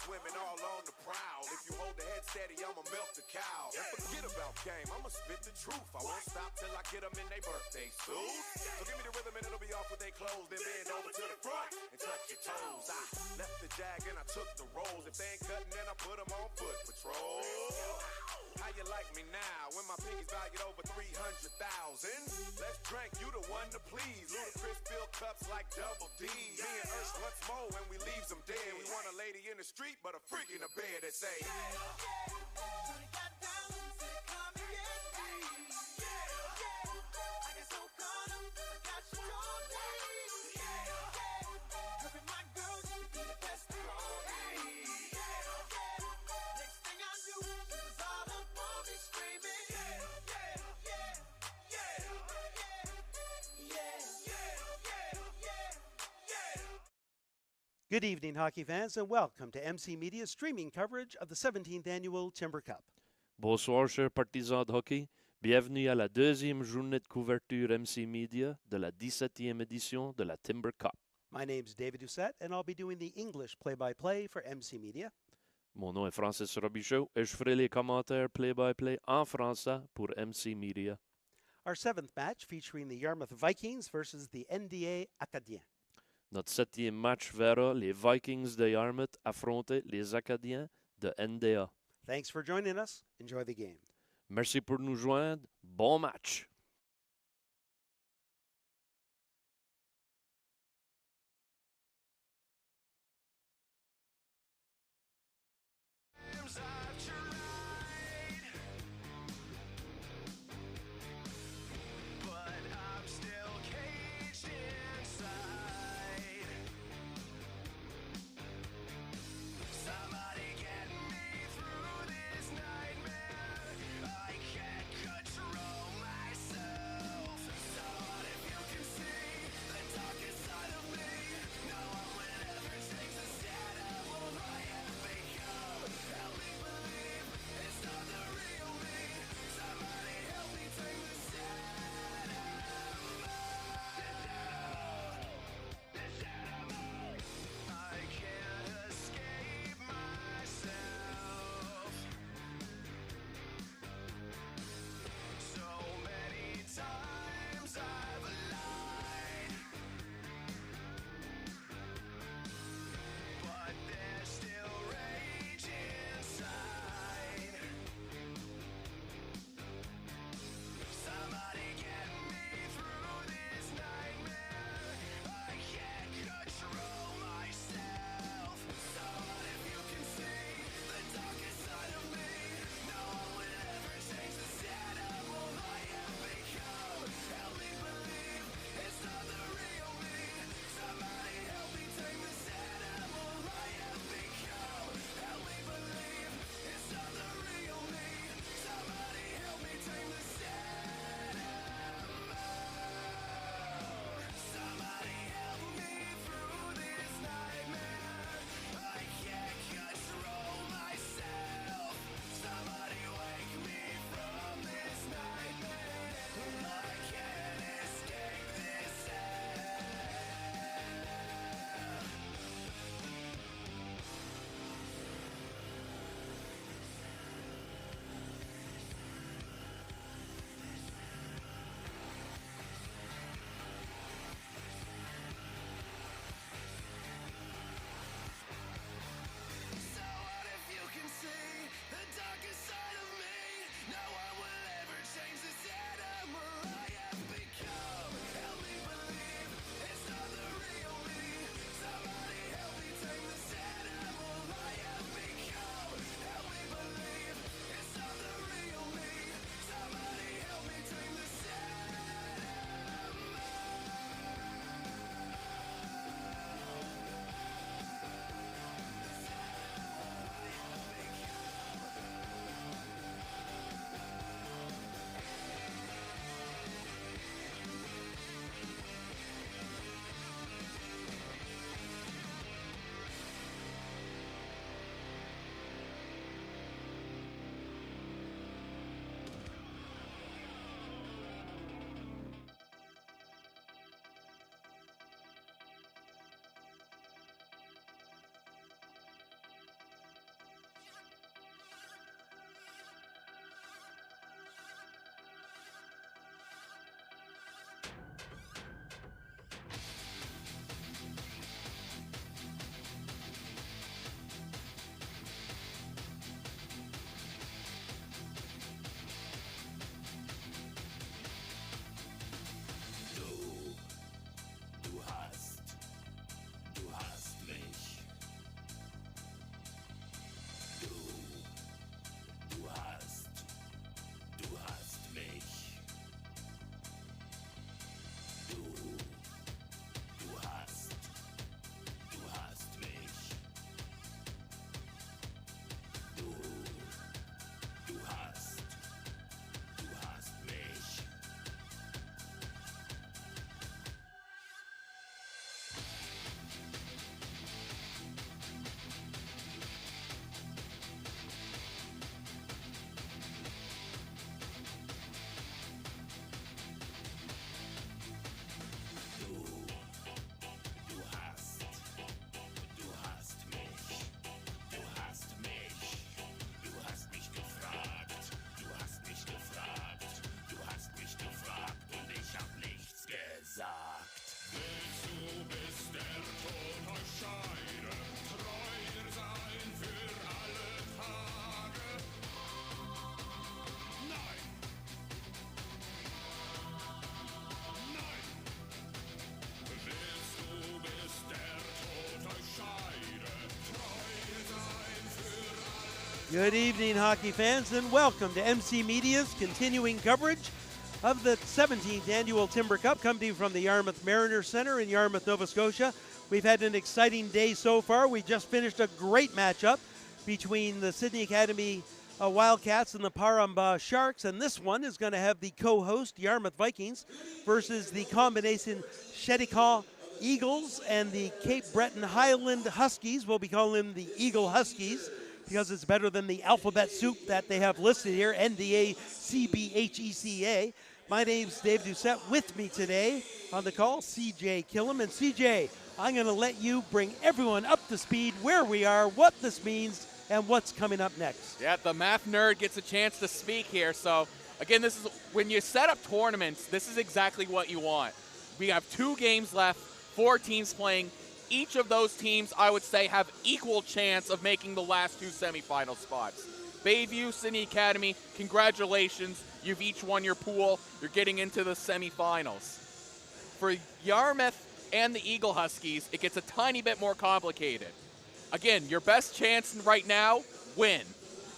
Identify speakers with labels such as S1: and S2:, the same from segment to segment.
S1: swimming all on the prowl. If you hold the head steady, I'ma milk the cow. And forget about game, I'ma spit the truth. I won't stop till I get them in their birthday suit. So give me the rhythm and it'll be off with their clothes. Then bend over to the front and touch your toes. I left the jag and I took the rolls. If they ain't cutting, then I put them on foot patrol. How you like me now when my pinky's valued over 300,000? Let's drink, you the one to please. Ludacris fill cups like double D. Me and Ursh once more when we leaves them dead. We want a lady in the street, but a freak in the bed that say,
S2: Good evening, hockey fans, and welcome to MC Media's streaming coverage of the 17th annual Timber Cup.
S3: Bonsoir, chers partisans de hockey. Bienvenue à la deuxième journée de couverture MC Media de la 17e édition de la Timber Cup.
S2: My name's David Doucette, and I'll be doing the English play-by-play for MC Media.
S3: Mon nom est Francis Robichaud et je ferai les commentaires play-by-play en français pour MC Media.
S2: Our seventh match featuring the Yarmouth Vikings versus the NDA Acadiens.
S3: Notre septième match verra les Vikings de Yarmouth affronter les Acadiens de NDA.
S2: Thanks for joining us. Enjoy the game.
S3: Merci pour nous joindre. Bon match.
S4: Control myself.
S2: Good evening, hockey fans, and welcome to MC Media's continuing coverage of the 17th Annual Timber Cup, coming to you from the Yarmouth Mariner Center in Yarmouth, Nova Scotia. We've had an exciting day so far. We just finished a great matchup between the Sydney Academy Wildcats and the Paramba Sharks, and this one is going to have the co-host Yarmouth Vikings versus the combination CBHECA Eagles and the Cape Breton Highland Huskies. We'll be calling them the Eagle Huskies because it's better than the alphabet soup that they have listed here, NDA, CBHECA. My name's Dave Doucette. With me today on the call, CJ Killam. And CJ, I'm going to let you bring everyone up to speed where we are, what this means, and what's coming up next.
S4: Yeah, the math nerd gets a chance to speak here. So, again, this is when you set up tournaments, this is exactly what you want. We have 2 games left, 4 teams playing. Each of those teams, I would say, have equal chance of making the last 2 semifinal spots. Bayview, Sydney Academy, congratulations. You've each won your pool. You're getting into the semifinals. For Yarmouth and the Eagle Huskies, it gets a tiny bit more complicated. Again, your best chance right now, win.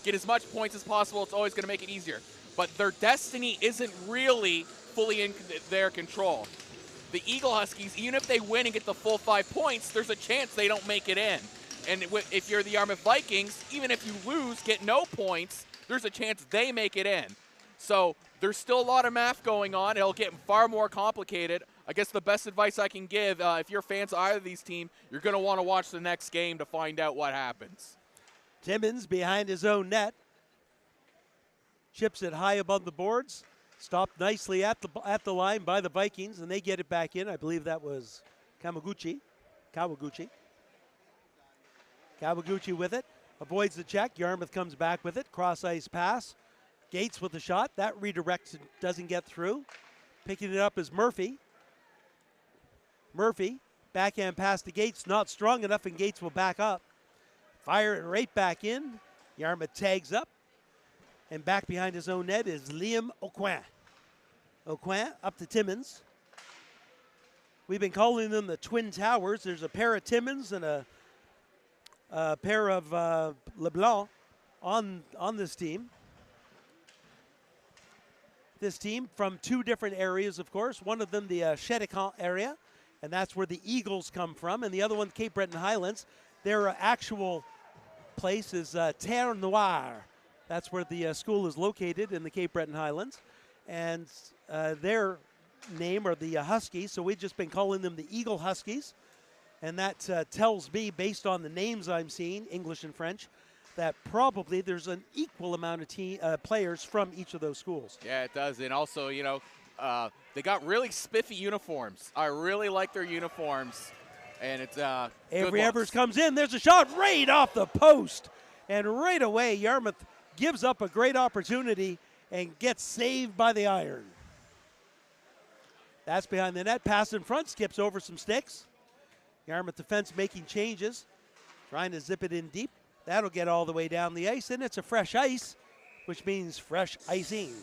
S4: Get as much points as possible. It's always going to make it easier. But their destiny isn't really fully in their control. The Eagle Huskies, even if they win and get the full 5 points, there's a chance they don't make it in. And if you're the Yarmouth Vikings, even if you lose, get no points, there's a chance they make it in. So there's still a lot of math going on. It'll get far more complicated. I guess the best advice I can give, if you're fans of either of these teams, you're going to want to watch the next game to find out what happens.
S2: Timmins behind his own net. Chips it high above the boards. Stopped nicely at the line by the Vikings, and they get it back in. I believe that was Kawaguchi. Kawaguchi with it. Avoids the check. Yarmouth comes back with it. Cross-ice pass. Gates with the shot. That redirects, doesn't get through. Picking it up is Murphy. Murphy, backhand pass to Gates. Not strong enough, and Gates will back up. Fire it right back in. Yarmouth tags up. And back behind his own net is Liam Aucoin. Aucoin up to Timmins. We've been calling them the Twin Towers. There's a pair of Timmins and a pair of LeBlanc on this team. This team from 2 different areas, of course. One of them the CBHECA area, and that's where the Eagles come from. And the other one, Cape Breton Highlands. Their actual place is Terre Noire. That's where the school is located in the Cape Breton Highlands. And their name are the Huskies, so we've just been calling them the Eagle Huskies. And that tells me, based on the names I'm seeing, English and French, that probably there's an equal amount of players from each of those schools.
S4: Yeah, it does. And also, you know, they got really spiffy uniforms. I really like their uniforms. And it's
S2: Avery Evers comes in. There's a shot right off the post. And right away, Yarmouth gives up a great opportunity and gets saved by the iron. That's behind the net. Pass in front, skips over some sticks. Yarmouth defense making changes, trying to zip it in deep. That'll get all the way down the ice, and it's a fresh ice, which means fresh icing.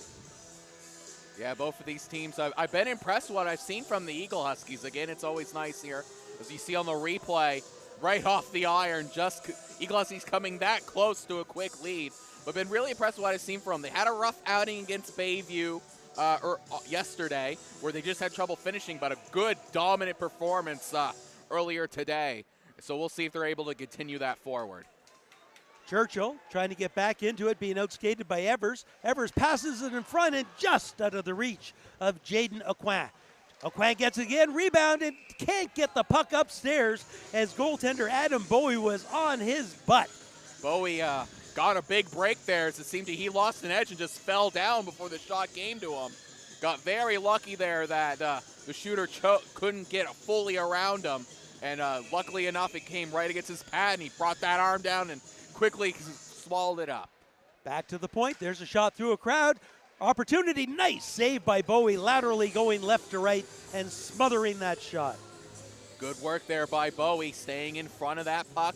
S4: Yeah, both of these teams, I've been impressed with what I've seen from the Eagle Huskies. Again, it's always nice here, as you see on the replay, right off the iron, just Eagle Huskies coming that close to a quick lead. But been really impressed with what I've seen from them. They had a rough outing against Bayview yesterday, where they just had trouble finishing, but a good, dominant performance earlier today. So we'll see if they're able to continue that forward.
S2: Churchill trying to get back into it, being outskated by Evers. Evers passes it in front and just out of the reach of Jaden Aucoin. Aucoin gets it again, rebounded, can't get the puck upstairs as goaltender Adam Bowie was on his butt.
S4: Bowie got a big break there as it seemed he lost an edge and just fell down before the shot came to him. Got very lucky there that the shooter couldn't get fully around him. And luckily enough, it came right against his pad, and he brought that arm down and quickly swallowed it up.
S2: Back to the point. There's a shot through a crowd. Opportunity, nice save by Bowie, laterally going left to right and smothering that shot.
S4: Good work there by Bowie, staying in front of that puck,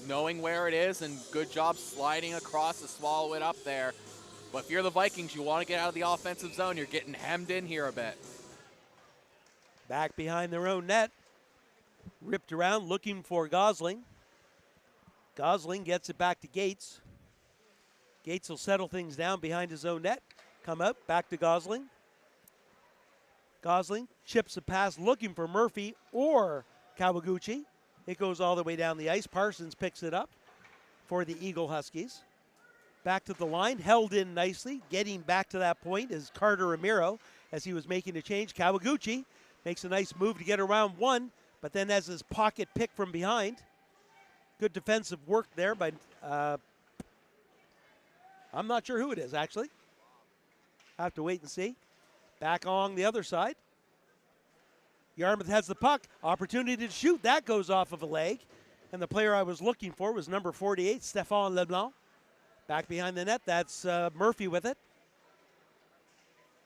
S4: knowing where it is, and good job sliding across to swallow it up there. But if you're the Vikings, you want to get out of the offensive zone. You're getting hemmed in here a bit.
S2: Back behind their own net. Ripped around looking for Gosling. Gosling gets it back to Gates. Gates will settle things down behind his own net. Come out, back to Gosling. Gosling chips a pass looking for Murphy or Kawaguchi. It goes all the way down the ice. Parsons picks it up for the Eagle Huskies. Back to the line, held in nicely. Getting back to that point is Carter Ramiro as he was making a change. Kawaguchi makes a nice move to get around one, but then has his pocket pick from behind. Good defensive work there by, I'm not sure who it is, actually. Have to wait and see. Back on the other side. Yarmouth has the puck. Opportunity to shoot. That goes off of a leg. And the player I was looking for was number 48, Stéphane Leblanc. Back behind the net, that's Murphy with it.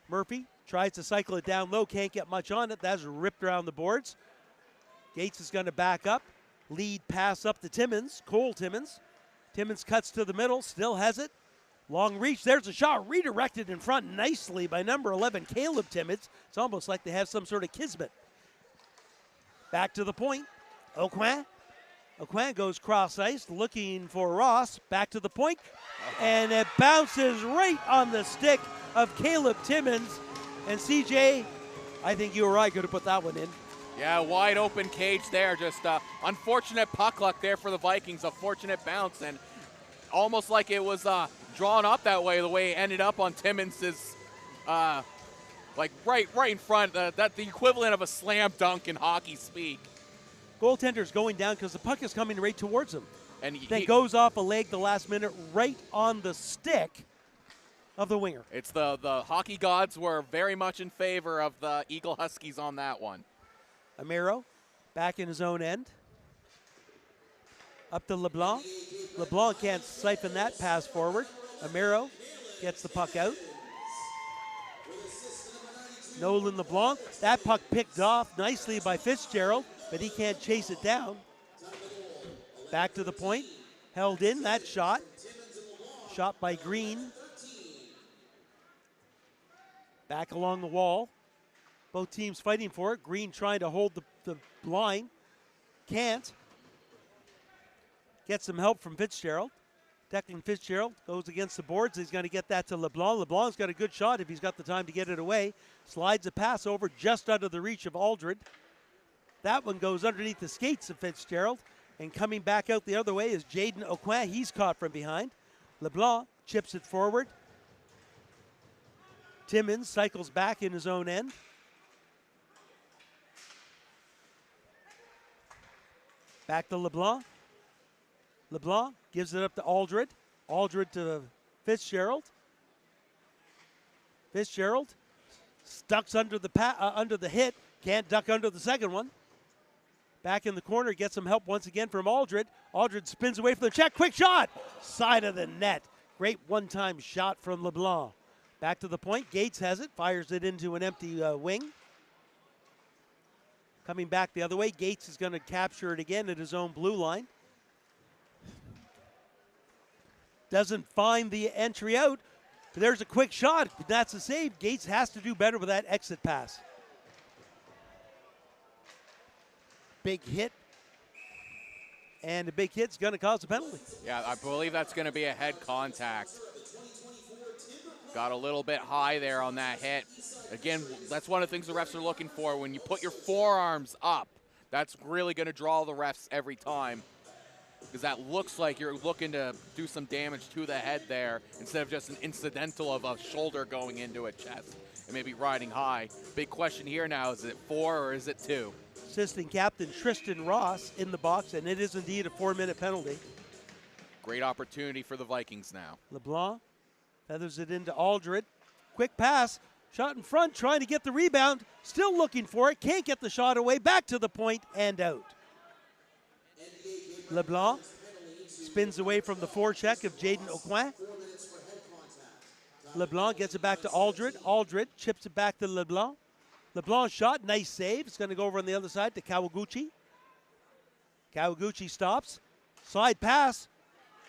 S2: Murphy tries to cycle it down low, can't get much on it. That's ripped around the boards. Gates is going to back up. Lead pass up to Timmins, Cole Timmins. Timmins cuts to the middle, still has it. Long reach, there's a shot redirected in front nicely by number 11, Caleb Timmins. It's almost like they have some sort of kismet. Back to the point, Aucoin. Aucoin goes cross-ice, looking for Ross. Back to the point, and it bounces right on the stick of Caleb Timmins. And CJ, I think you or I could have put that one in.
S4: Yeah, wide open cage there. Just unfortunate puck luck there for the Vikings. A fortunate bounce, and almost like it was drawn up that way, the way it ended up on Timmins' like right in front. That the equivalent of a slam dunk in hockey speak.
S2: Goaltender's going down because the puck is coming right towards him.
S4: And
S2: then goes off a leg the last minute right on the stick of the winger.
S4: It's the hockey gods were very much in favor of the Eagle Huskies on that one.
S2: Amiro back in his own end. Up to LeBlanc. LeBlanc can't siphon that pass forward. Amiro gets the puck out. Nolan LeBlanc. That puck picked off nicely by Fitzgerald, but he can't chase it down. Back to the point. Held in that shot. Shot by Green. Back along the wall. Both teams fighting for it. Green trying to hold the line. Can't. Gets some help from Fitzgerald. Declan Fitzgerald goes against the boards. He's going to get that to LeBlanc. LeBlanc's got a good shot if he's got the time to get it away. Slides a pass over just out of the reach of Aldred. That one goes underneath the skates of Fitzgerald. And coming back out the other way is Jaden Aucoin. He's caught from behind. LeBlanc chips it forward. Timmins cycles back in his own end. Back to LeBlanc. LeBlanc gives it up to Aldred. Aldred to Fitzgerald. Fitzgerald ducks under the hit. Can't duck under the second one. Back in the corner, gets some help once again from Aldred. Aldred spins away from the check. Quick shot! Side of the net. Great one-time shot from LeBlanc. Back to the point. Gates has it. Fires it into an empty wing. Coming back the other way. Gates is going to capture it again at his own blue line. Doesn't find the entry out. But there's a quick shot. That's a save. Gates has to do better with that exit pass. Big hit. And a big hit's going to cause a penalty.
S4: Yeah, I believe that's going to be a head contact. Got a little bit high there on that hit. Again, that's one of the things the refs are looking for. When you put your forearms up, that's really going to draw the refs every time. Because that looks like you're looking to do some damage to the head there instead of just an incidental of a shoulder going into a chest and maybe riding high. Big question here now, is it 4 or is it 2?
S2: Assistant captain Tristan Ross in the box, and it is indeed a 4-minute penalty.
S4: Great opportunity for the Vikings now.
S2: LeBlanc feathers it into Aldred. Quick pass, shot in front, trying to get the rebound. Still looking for it, can't get the shot away. Back to the point and out. LeBlanc spins away from the forecheck of Jaden Aucoin. LeBlanc gets it back to Aldred. Aldred chips it back to LeBlanc. LeBlanc shot, nice save. It's going to go over on the other side to Kawaguchi. Kawaguchi stops. Slide pass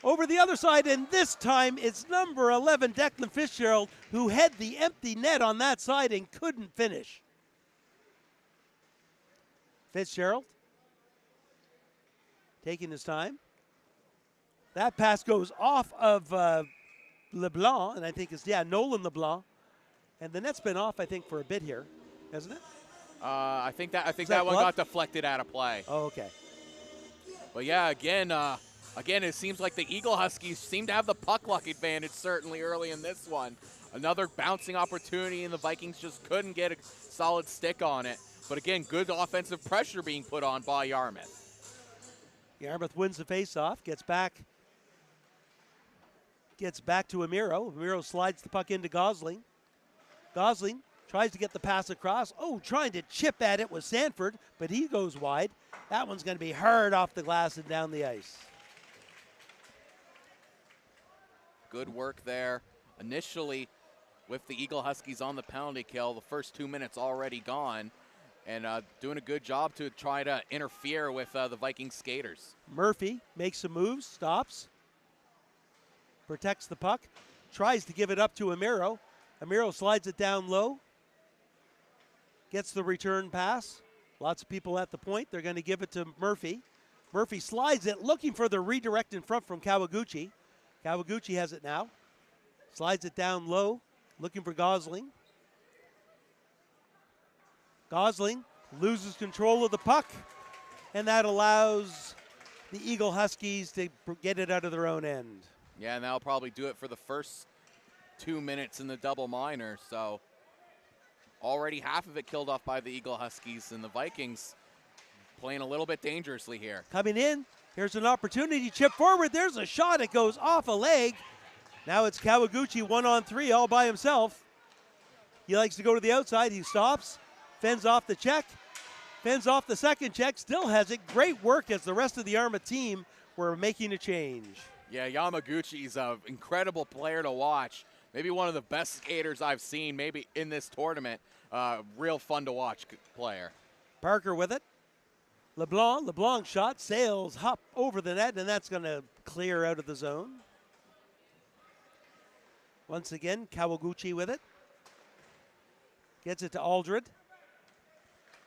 S2: over the other side, and this time it's number 11, Declan Fitzgerald, who had the empty net on that side and couldn't finish. Fitzgerald taking his time. That pass goes off of LeBlanc, and I think it's, Nolan LeBlanc. And the net's been off, I think, for a bit here, hasn't it?
S4: I think that
S2: that
S4: one
S2: glove?
S4: got deflected out of play.
S2: Oh, okay.
S4: But yeah, again, it seems like the Eagle Huskies seem to have the puck luck advantage certainly early in this one. Another bouncing opportunity, and the Vikings just couldn't get a solid stick on it. But again, good offensive pressure being put on by Yarmouth.
S2: Yarmouth wins the faceoff, gets back to Amiro. Amiro slides the puck into Gosling. Gosling tries to get the pass across. Oh, trying to chip at it with Sanford, but he goes wide. That one's going to be hard off the glass and down the ice.
S4: Good work there. Initially, with the Eagle Huskies on the penalty kill, the first 2 minutes already gone, and doing a good job to try to interfere with the Viking skaters.
S2: Murphy makes some moves, stops, protects the puck, tries to give it up to Amiro. Amiro slides it down low, gets the return pass. Lots of people at the point. They're going to give it to Murphy. Murphy slides it, looking for the redirect in front from Kawaguchi. Kawaguchi has it now. Slides it down low, looking for Gosling. Gosling loses control of the puck, and that allows the Eagle Huskies to get it out of their own end.
S4: Yeah, and that'll probably do it for the first 2 minutes in the double minor. So already half of it killed off by the Eagle Huskies, and the Vikings playing a little bit dangerously here.
S2: Coming in, here's an opportunity, chip forward, there's a shot, it goes off a leg. Now it's Kawaguchi 1-on-3 all by himself. He likes to go to the outside, he stops, fends off the check, fends off the second check, still has it. Great work as the rest of the Yarmouth team were making a change.
S4: Yeah, Yamaguchi's an incredible player to watch. Maybe one of the best skaters I've seen maybe in this tournament. Real fun to watch player.
S2: Parker with it. LeBlanc shot, sails up over the net, and that's going to clear out of the zone. Once again, Kawaguchi with it. Gets it to Aldred.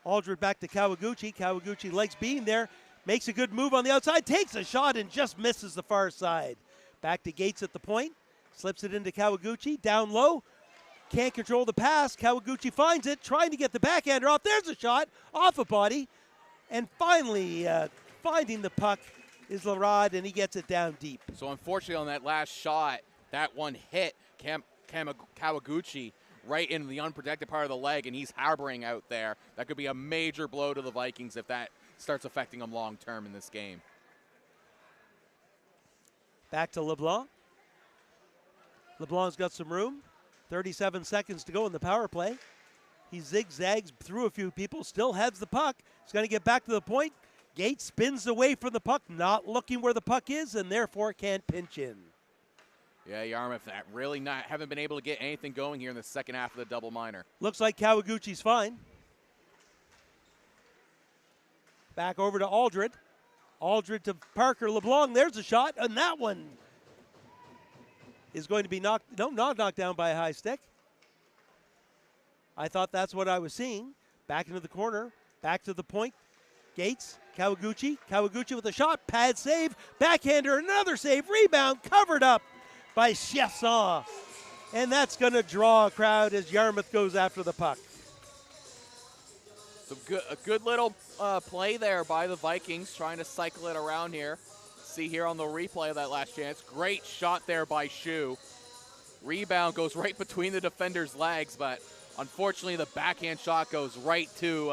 S2: Aldred back to Kawaguchi. Kawaguchi likes being there. Makes a good move on the outside. Takes a shot and just misses the far side. Back to Gates at the point. Slips it into Kawaguchi. Down low. Can't control the pass. Kawaguchi finds it. Trying to get the backhander off. There's a shot. Off a body. And finally, finding the puck is Larod, and he gets it down deep.
S4: So unfortunately on that last shot, that one hit Kawaguchi right in the unprotected part of the leg, and he's harboring out there. That could be a major blow to the Vikings if that starts affecting them long term in this game.
S2: Back to LeBlanc. LeBlanc's got some room. 37 seconds to go in the power play. He zigzags through a few people, still has the puck. He's going to get back to the point. Gates spins away from the puck, not looking where the puck is, and therefore can't pinch in.
S4: Yeah, Yarmouth really haven't been able to get anything going here in the second half of the double minor.
S2: Looks like Kawaguchi's fine. Back over to Aldred. Aldred to Parker. LeBlanc, there's a shot, and that one is going to be not knocked down by a high stick. I thought that's what I was seeing. Back into the corner, back to the point. Gates, Kawaguchi with a shot, pad save, backhander, another save, rebound, covered up by Chesson. And that's going to draw a crowd as Yarmouth goes after the puck.
S4: So a good little play there by the Vikings, trying to cycle it around here. See here on the replay of that last chance. Great shot there by Shu. Rebound goes right between the defender's legs, but unfortunately the backhand shot goes right to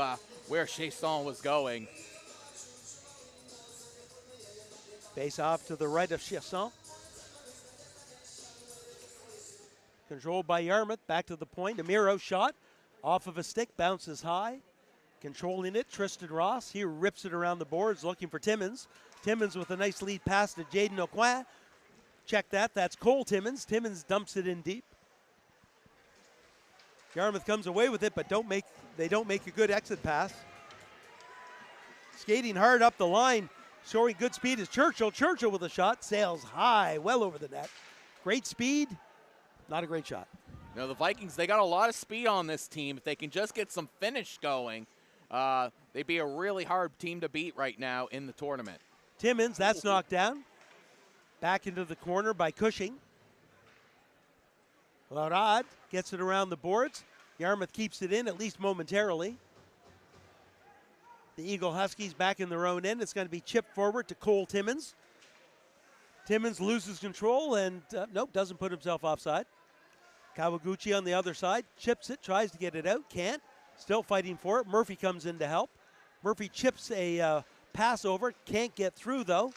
S4: where Chesson was going.
S2: Face off to the right of Chesson. Controlled by Yarmouth, back to the point. Amiro shot off of a stick, bounces high. Controlling it, Tristan Ross. He rips it around the boards looking for Timmins. Timmins with a nice lead pass to Jaden Aucoin. Check that, that's Cole Timmins. Timmins dumps it in deep. Yarmouth comes away with it, but they don't make a good exit pass. Skating hard up the line, showing good speed is Churchill. Churchill with a shot, sails high, well over the net. Great speed, not a great shot.
S4: Now the Vikings, they got a lot of speed on this team. If they can just get some finish going, they'd be a really hard team to beat right now in the tournament.
S2: Timmins, that's knocked down. Back into the corner by Cushing. Laurad gets it around the boards. Yarmouth keeps it in, at least momentarily. The Eagle Huskies back in their own end. It's going to be chipped forward to Cole Timmins. Timmins loses control and, nope, doesn't put himself offside. Kawaguchi on the other side, chips it, tries to get it out, can't. Still fighting for it. Murphy comes in to help. Murphy chips a pass over, can't get through though.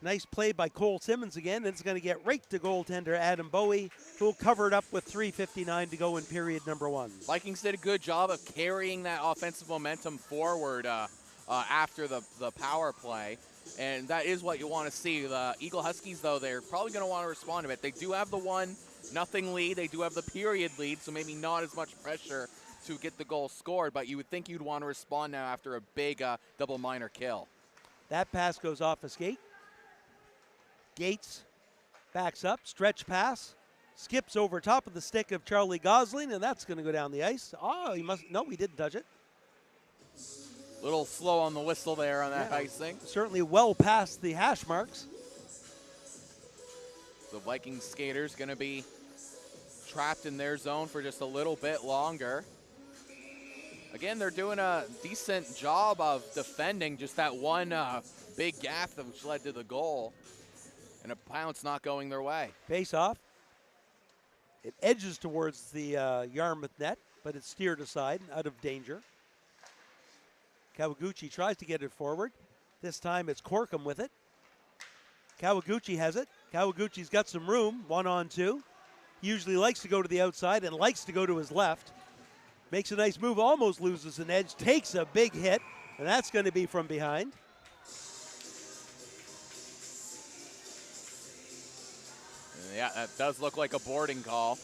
S2: Nice play by Cole Timmins again, and it's going to get right to goaltender Adam Bowie, who'll cover it up with 3:59 to go in period number 1.
S4: Vikings did a good job of carrying that offensive momentum forward after the power play, and that is what you want to see. The Eagle Huskies, though, they're probably going to want to respond to it. They do have the 1-0 lead. They do have the period lead, so maybe not as much pressure to get the goal scored, but you would think you'd want to respond now after a big double minor kill.
S2: That pass goes off a skate. Gates backs up, stretch pass, skips over top of the stick of Charlie Gosling, and that's going to go down the ice. Oh, he didn't touch it.
S4: Little slow on the whistle there on that icing.
S2: Certainly well past the hash marks.
S4: The Vikings skaters going to be trapped in their zone for just a little bit longer. Again, they're doing a decent job of defending just that one big gap which led to the goal. And a bounce not going their way.
S2: Face off. It edges towards the Yarmouth net, but it's steered aside and out of danger. Kawaguchi tries to get it forward. This time it's Corkum with it. Kawaguchi has it. Kawaguchi's got some room, 1-on-2. He usually likes to go to the outside and likes to go to his left. Makes a nice move, almost loses an edge, takes a big hit, and that's going to be from behind.
S4: Yeah, that does look like a boarding call.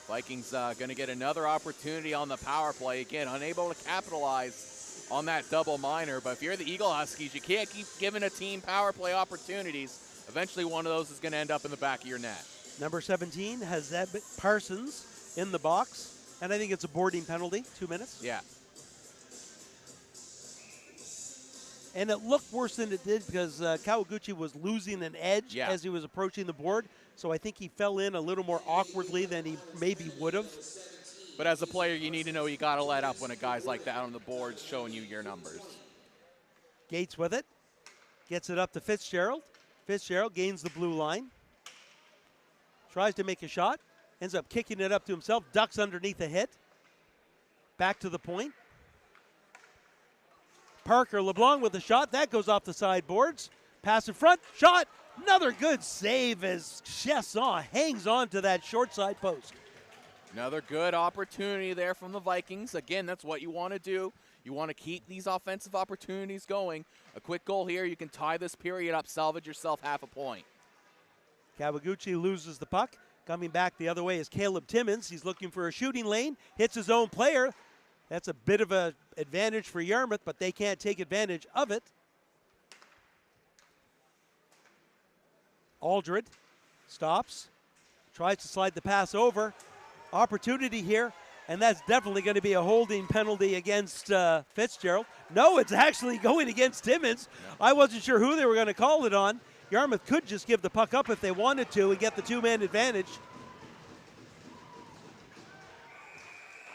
S4: Vikings going to get another opportunity on the power play. Again, unable to capitalize on that double minor. But if you're the Eagle Huskies, you can't keep giving a team power play opportunities. Eventually, one of those is going to end up in the back of your net.
S2: Number 17 has Zeb Parsons in the box. And I think it's a boarding penalty, 2 minutes.
S4: Yeah.
S2: And it looked worse than it did because Kawaguchi was losing an edge as he was approaching the board. So I think he fell in a little more awkwardly than he maybe would have.
S4: But as a player, you need to know you got to let up when a guy's like that on the boards showing you your numbers.
S2: Gates with it. Gets it up to Fitzgerald. Fitzgerald gains the blue line. Tries to make a shot. Ends up kicking it up to himself. Ducks underneath a hit. Back to the point. Parker LeBlanc with a shot. That goes off the sideboards. Pass in front. Shot. Another good save as Chesson hangs on to that short side post.
S4: Another good opportunity there from the Vikings. Again, that's what you want to do. You want to keep these offensive opportunities going. A quick goal here. You can tie this period up, salvage yourself half a point.
S2: Kawaguchi loses the puck. Coming back the other way is Caleb Timmins. He's looking for a shooting lane. Hits his own player. That's a bit of an advantage for Yarmouth, but they can't take advantage of it. Aldred stops, tries to slide the pass over. Opportunity here, and that's definitely going to be a holding penalty against Fitzgerald. No, it's actually going against Timmins. I wasn't sure who they were going to call it on. Yarmouth could just give the puck up if they wanted to and get the two-man advantage.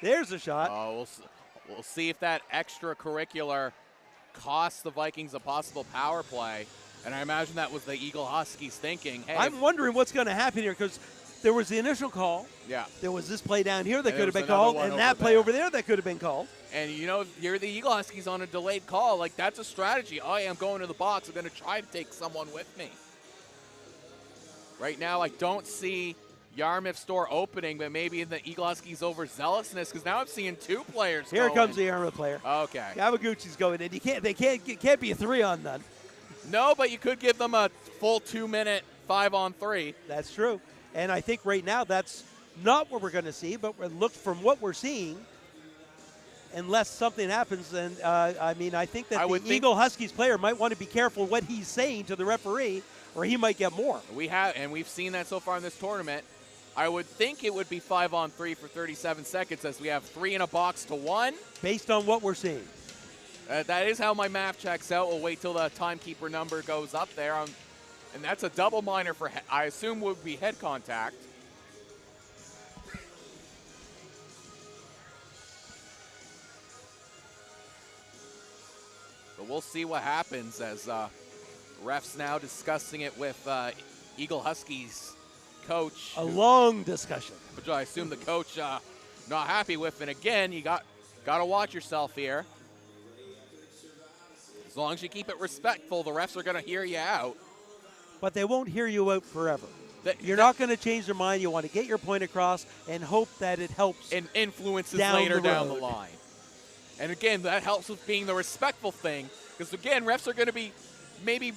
S2: There's a shot.
S4: We'll see if that extracurricular costs the Vikings a possible power play. And I imagine that was the Eagle Huskies thinking, hey.
S2: I'm wondering what's going to happen here because there was the initial call.
S4: Yeah.
S2: There was this play down here that could have been called, and that play over there that could have been called.
S4: And, you know, if you're the Eagle Huskies on a delayed call, like, that's a strategy. Oh, yeah, I'm going to the box. I'm going to try to take someone with me. Right now, I don't see Yarmouth's door opening, but maybe the Eagle Huskies overzealousness, because now I'm seeing two players
S2: Here comes the Yarmouth player.
S4: Okay.
S2: Kawaguchi's going in. They can't be a 3-on-none.
S4: No, but you could give them a full 2-minute 5-on-3.
S2: That's true. And I think right now that's not what we're going to see, but look from what we're seeing, unless something happens. And, I think that the Eagle Huskies player might want to be careful what he's saying to the referee, or he might get more.
S4: We've seen that so far in this tournament. I would think it would be 5-on-3 for 37 seconds as we have 3 in a box to 1.
S2: Based on what we're seeing.
S4: That is how my math checks out. We'll wait till the timekeeper number goes up there. And that's a double minor for, I assume, would be head contact. But we'll see what happens as refs now discussing it with Eagle Huskies coach.
S2: A long discussion.
S4: Which I assume the coach not happy with. And again, you got to watch yourself here. As long as you keep it respectful, the refs are going to hear you out.
S2: But they won't hear you out forever. You're not going to change their mind. You want to get your point across and hope that it helps.
S4: And influences later down the line. And again, that helps with being the respectful thing. Because again, refs are going to be maybe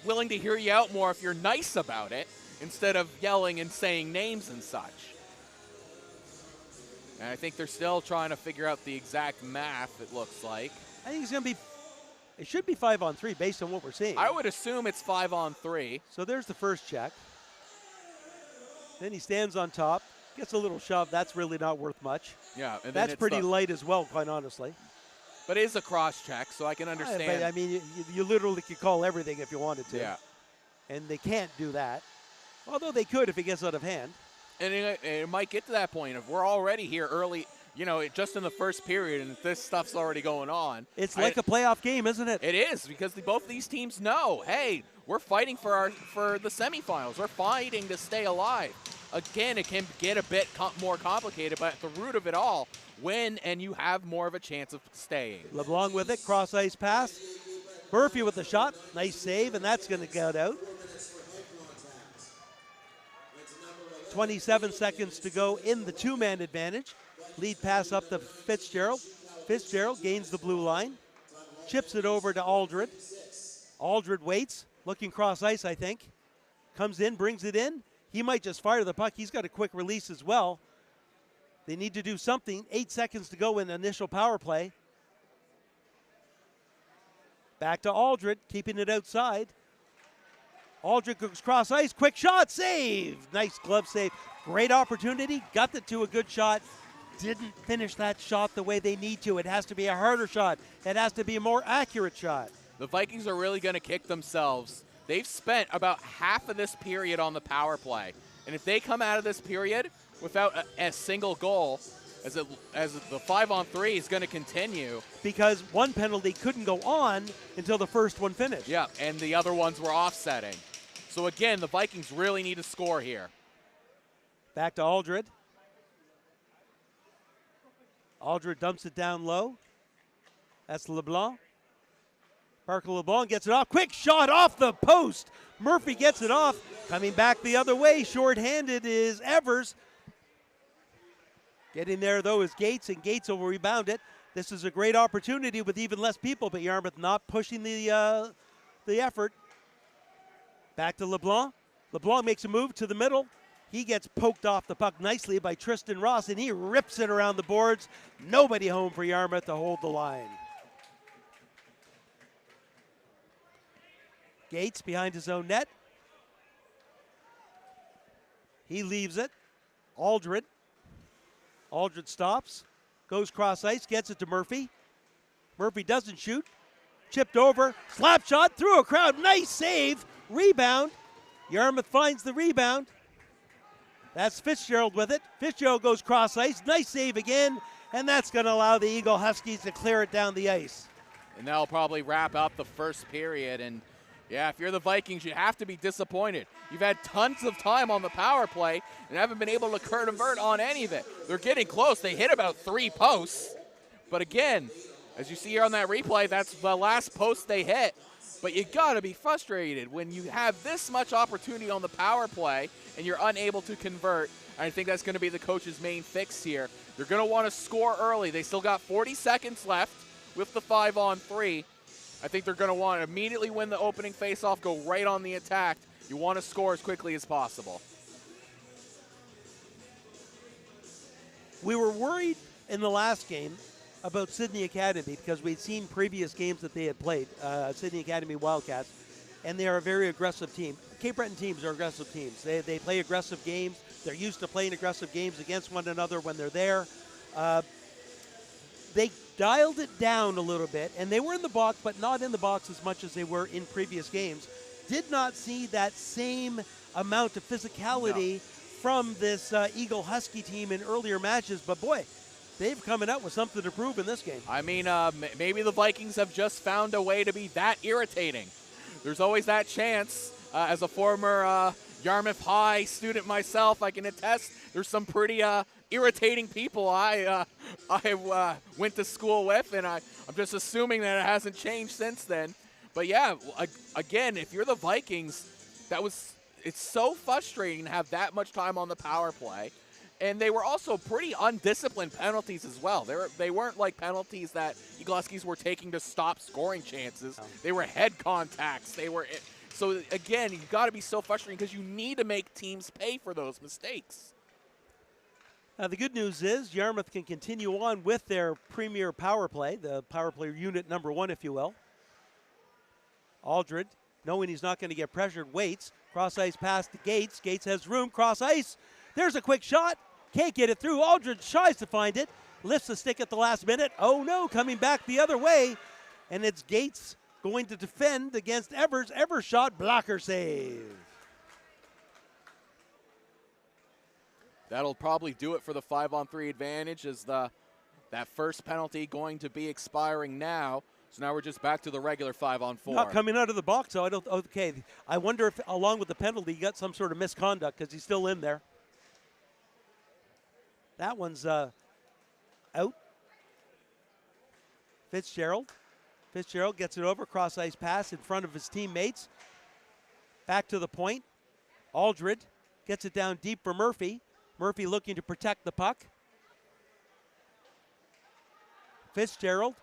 S4: willing to hear you out more if you're nice about it, instead of yelling and saying names and such. And I think they're still trying to figure out the exact math, it looks like.
S2: I think it's going to be, it should be 5-on-3 based on what we're seeing.
S4: I would assume it's 5-on-3.
S2: So there's the first check. Then he stands on top, gets a little shove. That's really not worth much.
S4: Yeah. And
S2: that's pretty light as well, quite honestly.
S4: But it is a cross check, so I can understand.
S2: But, I mean, you literally could call everything if you wanted to.
S4: Yeah.
S2: And they can't do that. Although they could if it gets out of hand.
S4: And it might get to that point. If we're already here early, just in the first period, and this stuff's already going on.
S2: It's like a playoff game, isn't it?
S4: It is, because both these teams know, hey, we're fighting for the semifinals. We're fighting to stay alive. Again, it can get a bit more complicated, but at the root of it all, win and you have more of a chance of staying.
S2: LeBlanc with it, cross ice pass. Murphy with the shot, nice save, and that's going to get out. 27 seconds to go in the two-man advantage. Lead pass up to Fitzgerald. Fitzgerald gains the blue line. Chips it over to Aldred. Aldred waits, looking cross ice, I think. Comes in, brings it in. He might just fire the puck. He's got a quick release as well. They need to do something. 8 seconds to go in the initial power play. Back to Aldred, keeping it outside. Aldred goes cross ice, quick shot, save. Nice glove save. Great opportunity, got it to a good shot. Didn't finish that shot the way they need to. It has to be a harder shot. It has to be a more accurate shot.
S4: The Vikings are really going to kick themselves. They've spent about half of this period on the power play. And if they come out of this period without a single goal, as the 5-on-3 is going to continue.
S2: Because one penalty couldn't go on until the first one finished.
S4: Yeah, and the other ones were offsetting. So again, the Vikings really need to score here.
S2: Back to Aldred. Aldred dumps it down low. That's LeBlanc. Parker LeBlanc gets it off. Quick shot off the post. Murphy gets it off. Coming back the other way, short-handed is Evers. Getting there, though, is Gates, and Gates will rebound it. This is a great opportunity with even less people, but Yarmouth not pushing the effort. Back to LeBlanc. LeBlanc makes a move to the middle. He gets poked off the puck nicely by Tristan Ross, and he rips it around the boards. Nobody home for Yarmouth to hold the line. Gates behind his own net. He leaves it. Aldred. Aldred stops. Goes cross ice, gets it to Murphy. Murphy doesn't shoot. Chipped over. Slap shot through a crowd. Nice save. Rebound. Yarmouth finds the rebound. That's Fitzgerald with it. Fitzgerald goes cross ice. Nice save again. And that's going to allow the Eagle Huskies to clear it down the ice.
S4: And that'll probably wrap up the first period. And yeah, if you're the Vikings, you have to be disappointed. You've had tons of time on the power play and haven't been able to convert on any of it. They're getting close. They hit about 3 posts. But again, as you see here on that replay, that's the last post they hit. But you got to be frustrated when you have this much opportunity on the power play and you're unable to convert. I think that's going to be the coach's main fix here. They're going to want to score early. They still got 40 seconds left with the 5-on-3. I think they're going to want to immediately win the opening faceoff, go right on the attack. You want to score as quickly as possible.
S2: We were worried in the last game about Sydney Academy because we'd seen previous games that they had played, Sydney Academy Wildcats, and they are a very aggressive team. Cape Breton teams are aggressive teams. They play aggressive games. They're used to playing aggressive games against one another when they're there. They dialed it down a little bit, and they were in the box, but not in the box as much as they were in previous games. did not see that same amount of physicality from this Eagle Husky team in earlier matches, but boy, they've coming out with something to prove in this game.
S4: I mean, maybe the Vikings have just found a way to be that irritating. There's always that chance. As a former Yarmouth High student myself, I can attest there's some pretty irritating people I went to school with, and I'm just assuming that it hasn't changed since then. But yeah, again, if you're the Vikings, it's so frustrating to have that much time on the power play. And they were also pretty undisciplined penalties as well. They weren't like penalties that Eagle Huskies were taking to stop scoring chances. They were head contacts. So again, you've got to be so frustrating because you need to make teams pay for those mistakes.
S2: Now the good news is Yarmouth can continue on with their premier power play, the power play unit number 1, if you will. Aldred, knowing he's not going to get pressured, waits. Cross ice pass to Gates. Gates has room. Cross ice. There's a quick shot. Can't get it through. Aldred tries to find it. Lifts the stick at the last minute. Oh no, coming back the other way. And it's Gates going to defend against Evers. Evers shot, blocker save.
S4: That'll probably do it for the 5-on-3 advantage. Is that first penalty going to be expiring now? So now we're just back to the regular 5-on-4.
S2: Not coming out of the box, so I don't. Okay, I wonder if along with the penalty, he got some sort of misconduct because he's still in there. That one's out. Fitzgerald gets it over, cross ice pass in front of his teammates. Back to the point. Aldred gets it down deep for Murphy. Murphy looking to protect the puck. Fitzgerald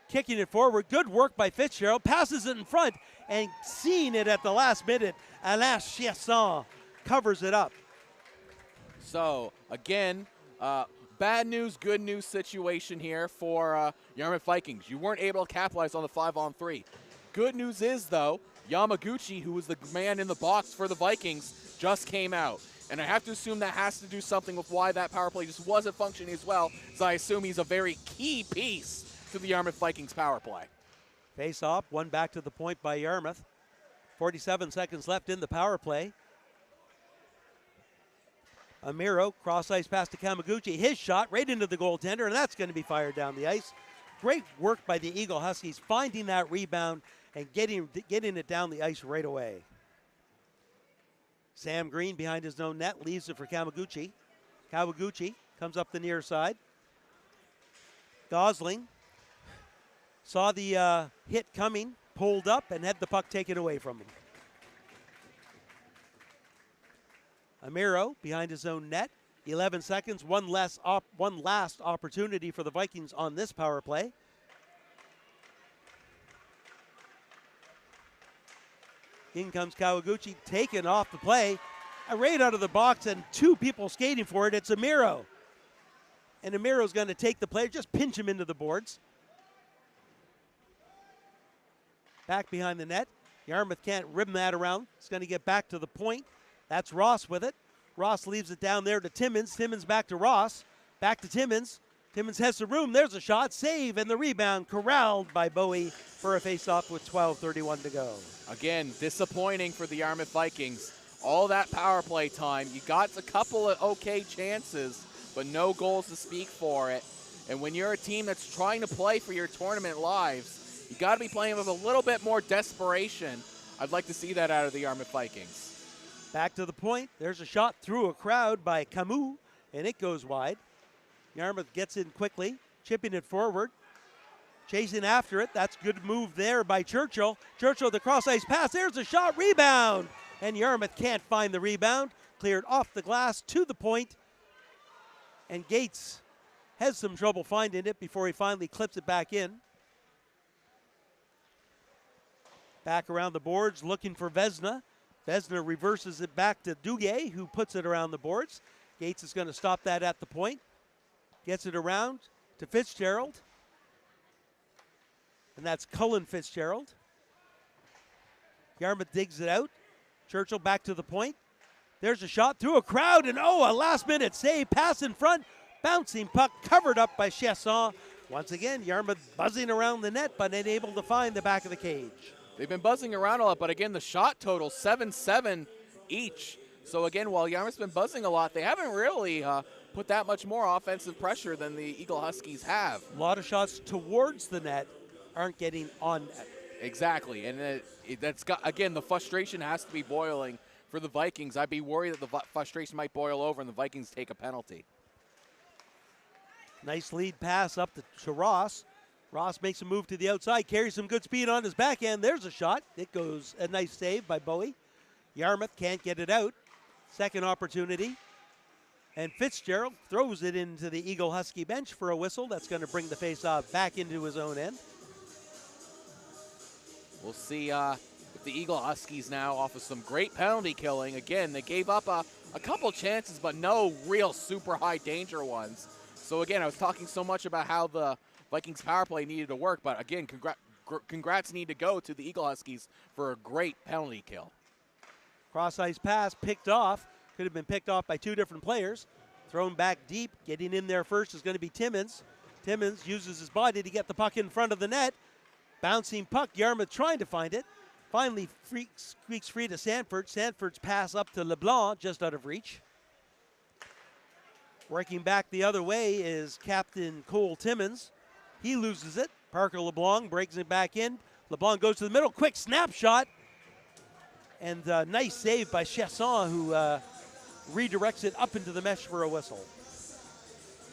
S2: kicking it forward. Good work by Fitzgerald. Passes it in front and seeing it at the last minute. Alain Chiasson covers it up.
S4: So, again, bad news, good news situation here for Yarmouth Vikings. You weren't able to capitalize on the 5-on-3. Good news is, though, Yamaguchi, who was the man in the box for the Vikings, just came out. And I have to assume that has to do something with why that power play just wasn't functioning as well, so I assume he's a very key piece to the Yarmouth Vikings power play.
S2: Face off, one back to the point by Yarmouth. 47 seconds left in the power play. Amiro, cross ice pass to Kamaguchi. His shot right into the goaltender, and that's going to be fired down the ice. Great work by the Eagle Huskies finding that rebound and getting it down the ice right away. Sam Green behind his own net leaves it for Kamaguchi. Kawaguchi comes up the near side. Gosling saw the hit coming, pulled up, and had the puck taken away from him. Amiro behind his own net. 11 seconds, one last opportunity for the Vikings on this power play. In comes Kawaguchi, taken off the play, right out of the box, and two people skating for it. It's Amiro. And Amiro's going to take the play, just pinch him into the boards. Back behind the net. Yarmouth can't rim that around. It's going to get back to the point. That's Ross with it. Ross leaves it down there to Timmins. Timmins back to Ross. Back to Timmins. Timmins has the room. There's a shot. Save, and the rebound corralled by Bowie for a face-off with 12:31 to go.
S4: Again, disappointing for the Yarmouth Vikings. All that power play time. You got a couple of okay chances, but no goals to speak for it. And when you're a team that's trying to play for your tournament lives, you got to be playing with a little bit more desperation. I'd like to see that out of the Yarmouth Vikings.
S2: Back to the point. There's a shot through a crowd by Camus, and it goes wide. Yarmouth gets in quickly, chipping it forward. Chasing after it. That's good move there by Churchill. Churchill, the cross-ice pass. There's a shot. Rebound. And Yarmouth can't find the rebound. Cleared off the glass to the point. And Gates has some trouble finding it before he finally clips it back in. Back around the boards, looking for Vesna. Vesna reverses it back to Duguay, who puts it around the boards. Gates is going to stop that at the point. Gets it around to Fitzgerald. And that's Cullen Fitzgerald. Yarmouth digs it out. Churchill back to the point. There's a shot through a crowd, and a last-minute save. Pass in front. Bouncing puck covered up by Chasson. Once again, Yarmouth buzzing around the net, but unable to find the back of the cage.
S4: They've been buzzing around a lot, but again, the shot total, 7-7 each. So again, while Yarmouth's been buzzing a lot, they haven't really put that much more offensive pressure than the Eagle Huskies have.
S2: A lot of shots towards the net aren't getting on net.
S4: Exactly, and that's got, again, the frustration has to be boiling for the Vikings. I'd be worried that the frustration might boil over and the Vikings take a penalty.
S2: Nice lead pass up to Ross. Ross makes a move to the outside, carries some good speed on his backhand. There's a shot. It goes, a nice save by Bowie. Yarmouth can't get it out. Second opportunity. And Fitzgerald throws it into the Eagle Husky bench for a whistle. That's going to bring the faceoff back into his own end.
S4: We'll see if the Eagle Huskies now off of some great penalty killing. Again, they gave up a couple chances, but no real super high danger ones. So again, I was talking so much about how the Vikings power play needed to work, but again, congrats need to go to the Eagle Huskies for a great penalty kill.
S2: Cross ice pass picked off. Could have been picked off by two different players. Thrown back deep. Getting in there first is going to be Timmins. Timmins uses his body to get the puck in front of the net. Bouncing puck. Yarmouth trying to find it. Finally squeaks free to Sanford. Sanford's pass up to LeBlanc, just out of reach. Working back the other way is Captain Cole Timmins. He loses it. Parker LeBlanc breaks it back in. LeBlanc goes to the middle. Quick snapshot. And nice save by Chasson, who redirects it up into the mesh for a whistle.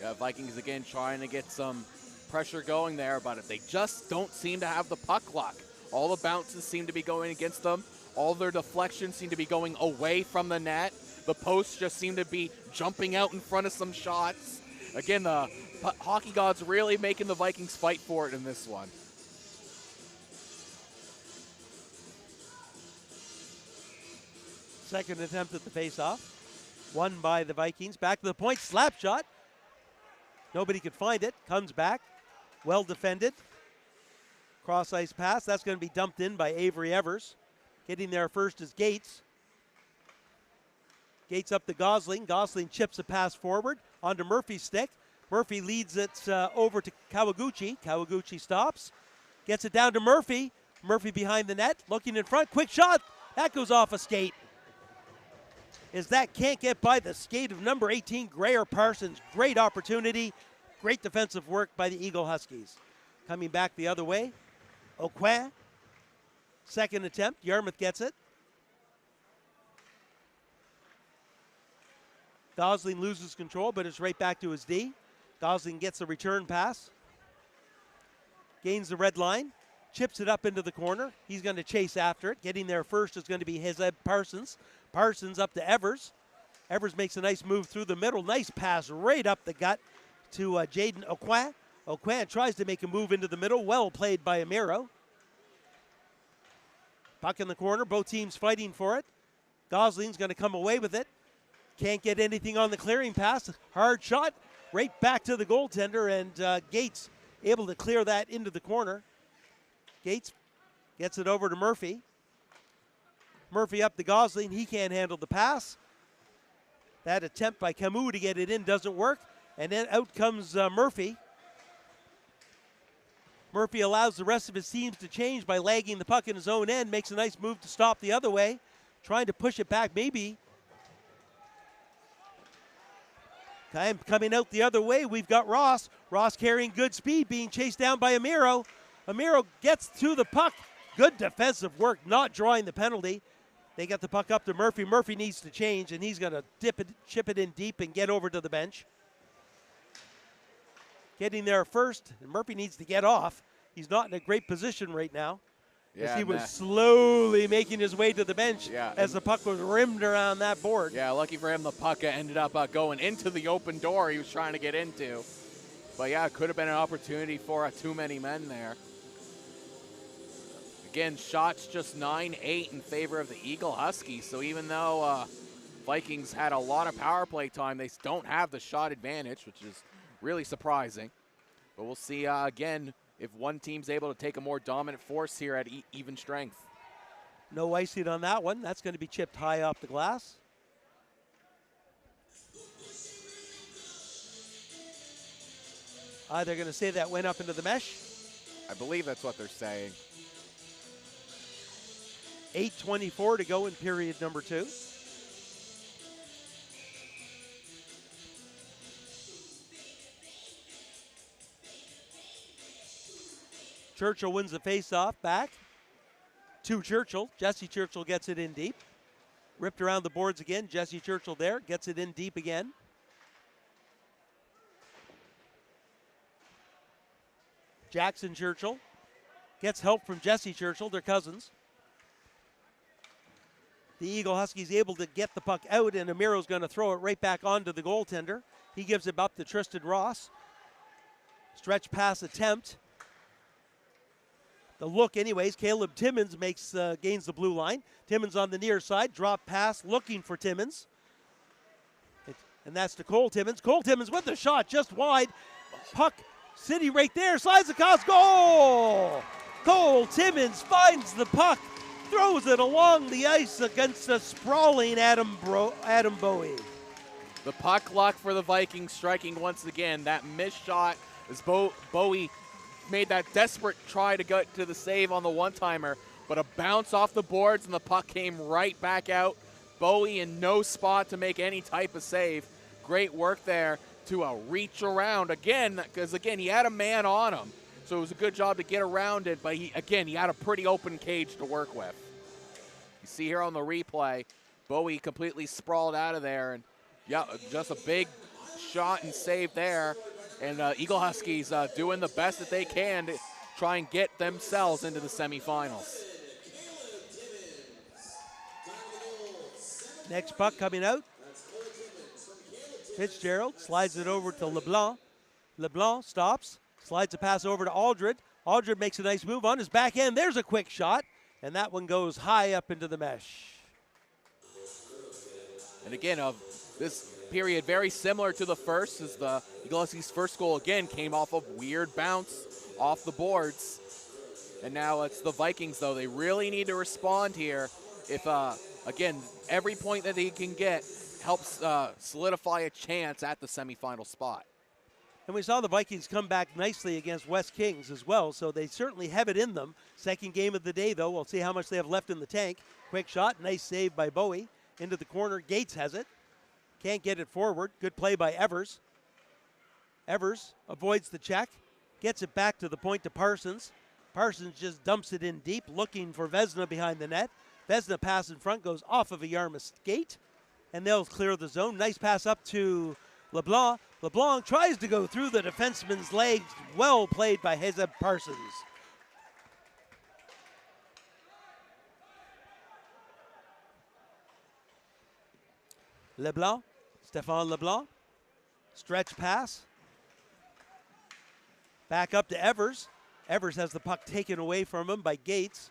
S4: Yeah, Vikings again trying to get some pressure going there, but they just don't seem to have the puck luck. All the bounces seem to be going against them. All their deflections seem to be going away from the net. The posts just seem to be jumping out in front of some shots. Again, the hockey gods really making the Vikings fight for it in this one.
S2: Second attempt at the faceoff. Won by the Vikings. Back to the point. Slap shot. Nobody could find it. Comes back. Well defended. Cross ice pass. That's going to be dumped in by Avery Evers. Getting there first is Gates. Gates up to Gosling. Gosling chips a pass forward onto Murphy's stick. Murphy leads it over to Kawaguchi. Kawaguchi stops. Gets it down to Murphy. Murphy behind the net. Looking in front. Quick shot. That goes off a skate. As that can't get by the skate of number 18, Grayer Parsons. Great opportunity. Great defensive work by the Eagle Huskies. Coming back the other way. Aucoin. Second attempt. Yarmouth gets it. Gosling loses control, but it's right back to his D. Gosling gets the return pass. Gains the red line. Chips it up into the corner. He's going to chase after it. Getting there first is going to be Parsons. Parsons up to Evers. Evers makes a nice move through the middle. Nice pass right up the gut to Jaden Aucoin. Aucoin tries to make a move into the middle. Well played by Amiro. Puck in the corner. Both teams fighting for it. Gosling's going to come away with it. Can't get anything on the clearing pass. Hard shot. Right back to the goaltender, and Gates able to clear that into the corner. Gates gets it over to Murphy. Murphy up to Gosling. He can't handle the pass. That attempt by Camus to get it in doesn't work. And then out comes Murphy. Murphy allows the rest of his teams to change by lagging the puck in his own end. Makes a nice move to stop the other way. Trying to push it back maybe. Coming out the other way, we've got Ross. Ross carrying good speed, being chased down by Amiro. Amiro gets to the puck. Good defensive work, not drawing the penalty. They get the puck up to Murphy. Murphy needs to change, and he's going to chip it in deep and get over to the bench. Getting there first, and Murphy needs to get off. He's not in a great position right now. As he was slowly making his way to the bench as the puck was rimmed around that board.
S4: Yeah, lucky for him, the puck ended up going into the open door he was trying to get into. But yeah, it could have been an opportunity for too many men there. Again, shots just 9-8 in favor of the Eagle Huskies. So even though Vikings had a lot of power play time, they don't have the shot advantage, which is really surprising. But we'll see again if one team's able to take a more dominant force here at even strength.
S2: No icing on that one. That's going to be chipped high off the glass. They're going to say that went up into the mesh.
S4: I believe that's what they're saying.
S2: 8:24 to go in period number 2. Churchill wins the face-off back to Churchill. Jesse Churchill gets it in deep. Ripped around the boards again. Jesse Churchill there, gets it in deep again. Jackson Churchill gets help from Jesse Churchill, their cousins. The Eagle Huskies able to get the puck out, and Amiro's going to throw it right back onto the goaltender. He gives it up to Tristan Ross. Stretch pass attempt. The look anyways, Caleb Timmins gains the blue line. Timmins on the near side, drop pass, looking for Timmins. And that's to Cole Timmins. Cole Timmins with the shot, just wide. Puck sitting right there, slides across, goal! Cole Timmins finds the puck, throws it along the ice against a sprawling Adam Bowie.
S4: The puck luck for the Vikings striking once again. That missed shot as Bowie made that desperate try to get to the save on the one-timer, but a bounce off the boards and the puck came right back out. Bowie in no spot to make any type of save. Great work there to reach around again, because again, he had a man on him. So it was a good job to get around it, but he had a pretty open cage to work with. You see here on the replay, Bowie completely sprawled out of there, and yeah, just a big shot and save there. And Eagle Huskies doing the best that they can to try and get themselves into the semifinals.
S2: Next puck coming out. Fitzgerald slides it over to LeBlanc. LeBlanc stops, slides a pass over to Aldred. Aldred makes a nice move on his back end. There's a quick shot, and that one goes high up into the mesh.
S4: And again, this period very similar to the first, as the Eagle Huskies' first goal again came off a weird bounce off the boards. And now it's the Vikings, though. They really need to respond here. If, again, every point that they can get helps solidify a chance at the semifinal spot.
S2: And we saw the Vikings come back nicely against West Kings as well, so they certainly have it in them. Second game of the day, though. We'll see how much they have left in the tank. Quick shot, nice save by Bowie. Into the corner, Gates has it. Can't get it forward. Good play by Evers. Evers avoids the check. Gets it back to the point to Parsons. Parsons just dumps it in deep, looking for Vesna behind the net. Vesna pass in front, goes off of a Yarmouth skate, and they'll clear the zone. Nice pass up to LeBlanc. LeBlanc tries to go through the defenseman's legs. Well played by Hezeb Parsons. LeBlanc, Stephane LeBlanc, stretch pass. Back up to Evers. Evers has the puck taken away from him by Gates.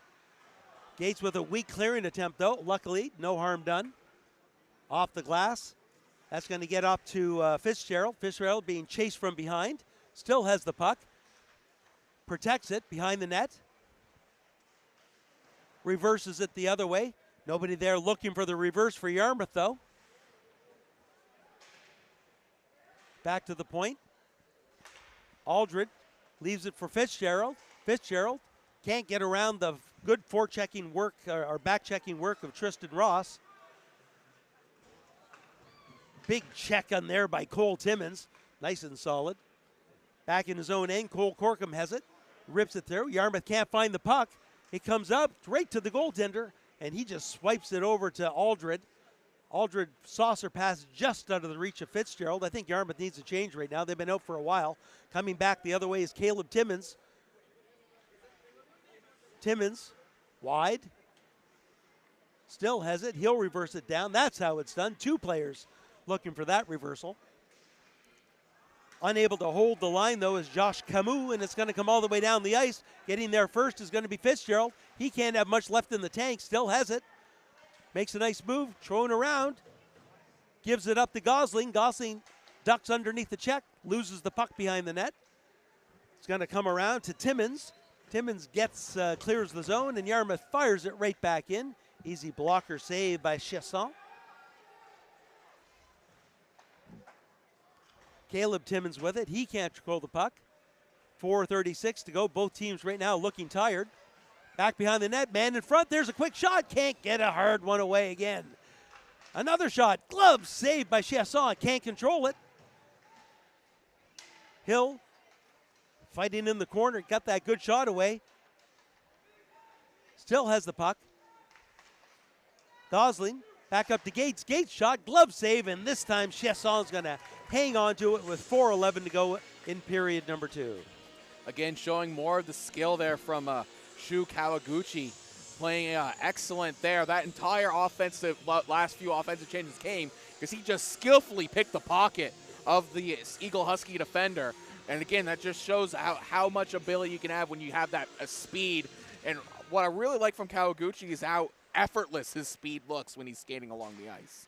S2: Gates with a weak clearing attempt, though. Luckily, no harm done. Off the glass. That's going to get up to Fitzgerald. Fitzgerald being chased from behind. Still has the puck. Protects it behind the net. Reverses it the other way. Nobody there looking for the reverse for Yarmouth, though. Back to the point. Aldred leaves it for Fitzgerald. Fitzgerald can't get around the good forechecking work or back-checking work of Tristan Ross. Big check on there by Cole Timmins. Nice and solid. Back in his own end, Cole Corkum has it. Rips it through. Yarmouth can't find the puck. It comes up right to the goaltender, and he just swipes it over to Aldred. Aldred saucer pass just out of the reach of Fitzgerald. I think Yarmouth needs a change right now. They've been out for a while. Coming back the other way is Caleb Timmins. Timmins, wide. Still has it. He'll reverse it down. That's how it's done. Two players looking for that reversal. Unable to hold the line, though, is Josh Camus, and it's going to come all the way down the ice. Getting there first is going to be Fitzgerald. He can't have much left in the tank. Still has it. Makes a nice move, throwing around. Gives it up to Gosling. Gosling ducks underneath the check, loses the puck behind the net. It's going to come around to Timmins. Timmins clears the zone, and Yarmouth fires it right back in. Easy blocker save by Chasson. Caleb Timmins with it. He can't control the puck. 4:36 to go. Both teams right now looking tired. Back behind the net, man in front. There's a quick shot. Can't get a hard one away again. Another shot. Glove saved by Chasson. Can't control it. Hill fighting in the corner. Got that good shot away. Still has the puck. Gosling back up to Gates. Gates shot. Glove save. And this time Chasson's going to hang on to it with 4:11 to go in period number 2.
S4: Again, showing more of the skill there from Shu Kawaguchi, playing excellent there. That entire last few offensive changes came because he just skillfully picked the pocket of the Eagle Husky defender. And again, that just shows how much ability you can have when you have that speed. And what I really like from Kawaguchi is how effortless his speed looks when he's skating along the ice.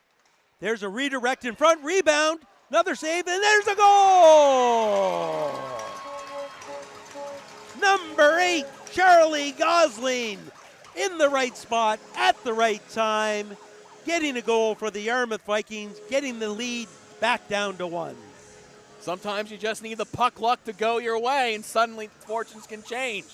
S2: There's a redirect in front, rebound, another save, and there's a goal! Number 8, Charlie Gosling, in the right spot at the right time, getting a goal for the Yarmouth Vikings, getting the lead back down to 1.
S4: Sometimes you just need the puck luck to go your way, and suddenly fortunes can change.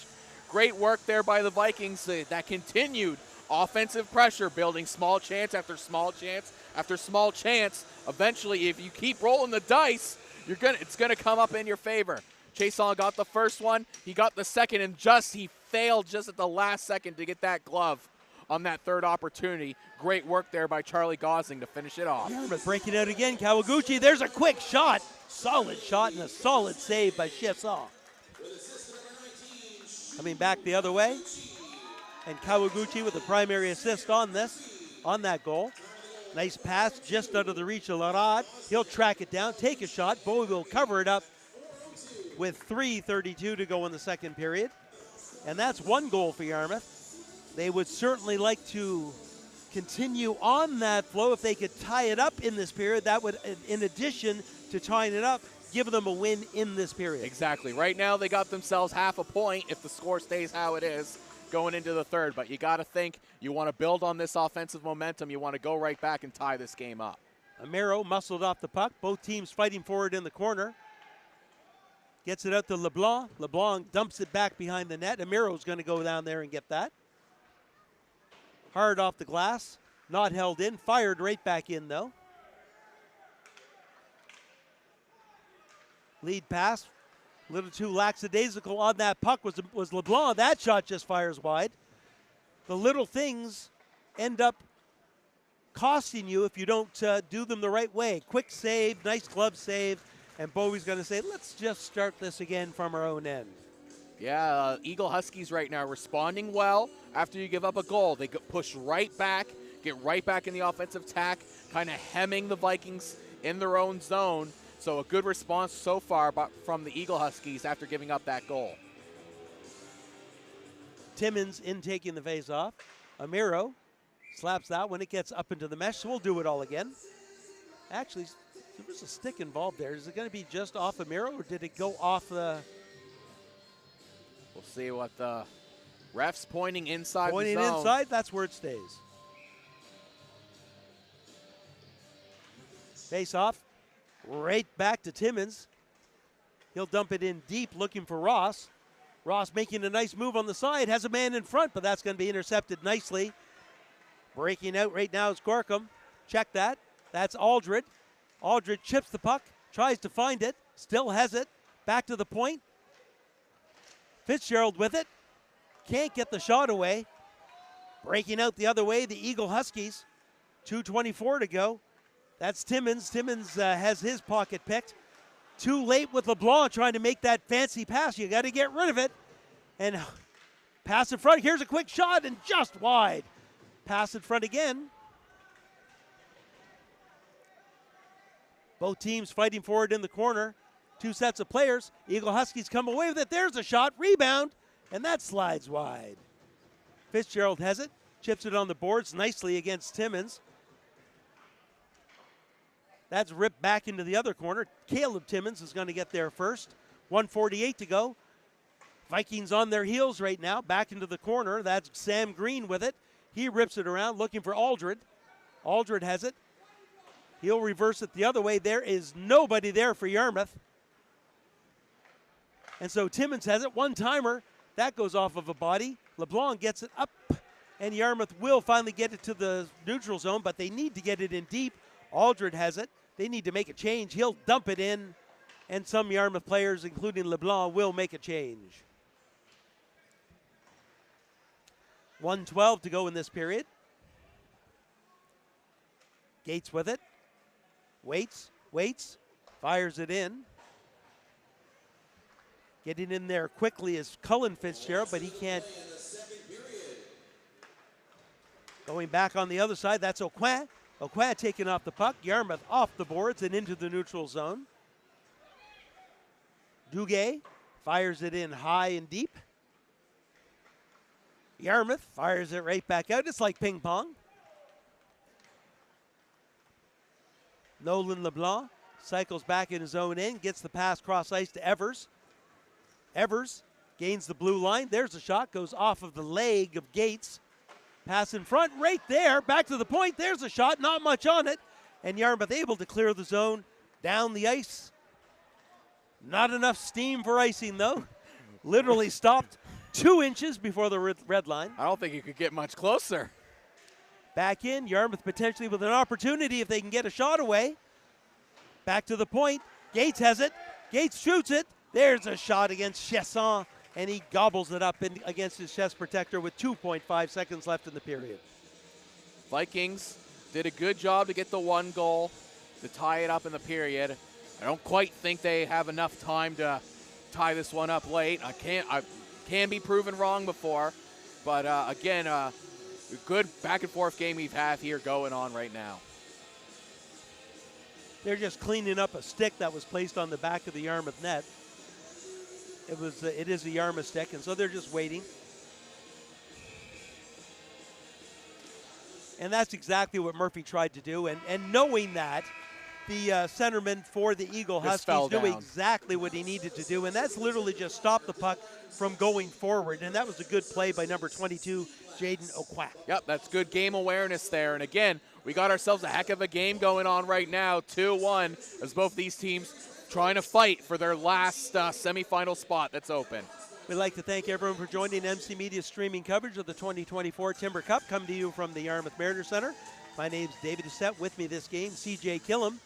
S4: Great work there by the Vikings. That continued offensive pressure, building small chance after small chance after small chance. Eventually, if you keep rolling the dice, it's gonna come up in your favor. Chason got the first one, he got the second, and he failed just at the last second to get that glove on that third opportunity. Great work there by Charlie Gosling to finish it off.
S2: Yarmouth breaking out again. Kawaguchi, there's a quick shot. Solid shot and a solid save by Chasson. Coming back the other way. And Kawaguchi with the primary assist on that goal. Nice pass just out of the reach of Larad. He'll track it down, take a shot. Bowie will cover it up with 3:32 to go in the second period. And that's 1 goal for Yarmouth. They would certainly like to continue on that flow. If they could tie it up in this period, that would, in addition to tying it up, give them a win in this period.
S4: Exactly. Right now they got themselves half a point if the score stays how it is going into the third. But you got to think you want to build on this offensive momentum. You want to go right back and tie this game up.
S2: Amaro muscled off the puck. Both teams fighting for it in the corner. Gets it out to LeBlanc. LeBlanc dumps it back behind the net. Amiro's going to go down there and get that. Hard off the glass. Not held in. Fired right back in, though. Lead pass. A little too lackadaisical on that puck was LeBlanc. That shot just fires wide. The little things end up costing you if you don't do them the right way. Quick save, nice glove save, and Bowie's going to say, let's just start this again from our own end.
S4: Yeah, Eagle Huskies right now responding well after you give up a goal. They push right back, get right back in the offensive attack, kind of hemming the Vikings in their own zone. So a good response so far from the Eagle Huskies after giving up that goal.
S2: Timmins in taking the face off. Amiro slaps that when it gets up into the mesh, so we'll do it all again. Actually, there was a stick involved there. Is it going to be just off Amiro, or did it go off the...
S4: We'll see what the ref's pointing inside the zone.
S2: Pointing inside, that's where it stays. Face off. Right back to Timmins. He'll dump it in deep looking for Ross. Ross making a nice move on the side. Has a man in front, but that's going to be intercepted nicely. Breaking out right now is Gorkum. Check that. That's Aldred. Aldred chips the puck. Tries to find it. Still has it. Back to the point. Fitzgerald with it. Can't get the shot away. Breaking out the other way, the Eagle Huskies. 2:24 to go. That's Timmins. Timmins has his pocket picked. Too late with LeBlanc trying to make that fancy pass. You got to get rid of it. And pass in front. Here's a quick shot and just wide. Pass in front again. Both teams fighting for it in the corner. 2 sets of players. Eagle Huskies come away with it. There's a shot. Rebound. And that slides wide. Fitzgerald has it. Chips it on the boards nicely against Timmins. That's ripped back into the other corner. Caleb Timmins is going to get there first. 1:48 to go. Vikings on their heels right now. Back into the corner. That's Sam Green with it. He rips it around looking for Aldred. Aldred has it. He'll reverse it the other way. There is nobody there for Yarmouth. And so Timmins has it. One-timer. That goes off of a body. LeBlanc gets it up, and Yarmouth will finally get it to the neutral zone, but they need to get it in deep. Aldred has it. They need to make a change. He'll dump it in, and some Yarmouth players, including LeBlanc, will make a change. 1:12 to go in this period. Gates with it. Waits, fires it in. Getting in there quickly is Cullen Fitzgerald, but he can't. Going back on the other side, that's Aucoin. Aucoin taking off the puck. Yarmouth off the boards and into the neutral zone. Duguay fires it in high and deep. Yarmouth fires it right back out. It's like ping pong. Nolan LeBlanc cycles back in his own end, gets the pass cross ice to Evers. Evers gains the blue line. There's a shot, goes off of the leg of Gates. Pass in front, right there, back to the point. There's a shot, not much on it. And Yarmouth able to clear the zone down the ice. Not enough steam for icing, though. Literally stopped 2 inches before the red line.
S4: I don't think you could get much closer.
S2: Back in, Yarmouth potentially with an opportunity if they can get a shot away. Back to the point. Gates has it. Gates shoots it. There's a shot against Chesson, and he gobbles it up against his chest protector with 2.5 seconds left in the period.
S4: Vikings did a good job to get the 1 goal to tie it up in the period. I don't quite think they have enough time to tie this one up late. I can be proven wrong before, but again, a good back and forth game we've had here going on right now.
S2: They're just cleaning up a stick that was placed on the back of the Yarmouth net. It is a Yarmouth stick, and so they're just waiting. And that's exactly what Murphy tried to do. And knowing that, the centerman for the Eagle Huskies knew exactly what he needed to do, and that's literally just stop the puck from going forward. And that was a good play by number 22, Jaden Aucoin.
S4: Yep, that's good game awareness there. And again, we got ourselves a heck of a game going on right now, 2-1, as both these teams trying to fight for their last semifinal spot that's open.
S2: We'd like to thank everyone for joining MC Media's streaming coverage of the 2024 Timber Cup, coming to you from the Yarmouth Mariners Center. My name's David Doucette. With me this game, CJ Killam.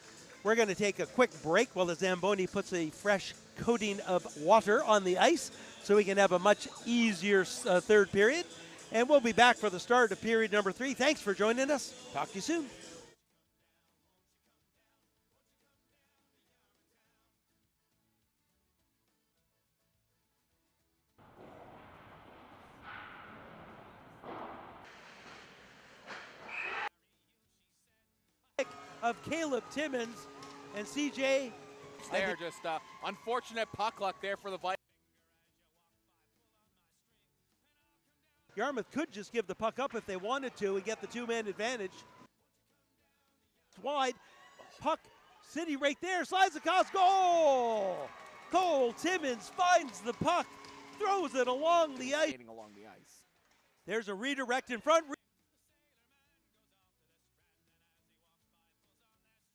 S2: We're going to take a quick break while the Zamboni puts a fresh coating of water on the ice so we can have a much easier third period. And we'll be back for the start of period number 3. Thanks for joining us. Talk to you soon. Of Caleb Timmons and CJ.
S4: There, just unfortunate puck luck there for the Vikings.
S2: Yarmouth could just give the puck up if they wanted to and get the 2-man advantage. It's wide. Puck city right there. Slides across. Goal! Cole Timmons finds the puck. Throws it along the ice. There's a redirect in front.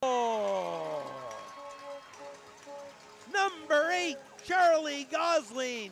S2: Oh. Number 8, Charlie Gosling.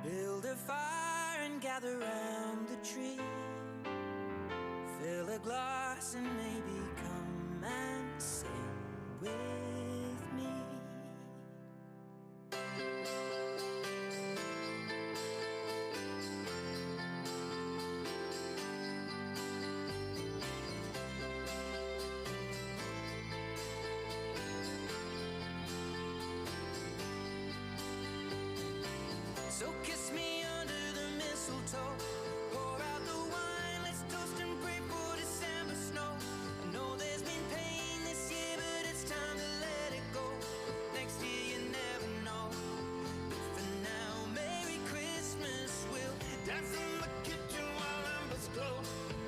S5: Build a fire and gather round the tree. a glass and maybe come and sing with me. So kiss me under the mistletoe, pour out the wine, let's toast and pray for December snow. I know there's been pain this year, but it's time to let it go. Next year you never know. But for now, Merry Christmas, we'll dance in the kitchen while embers glow.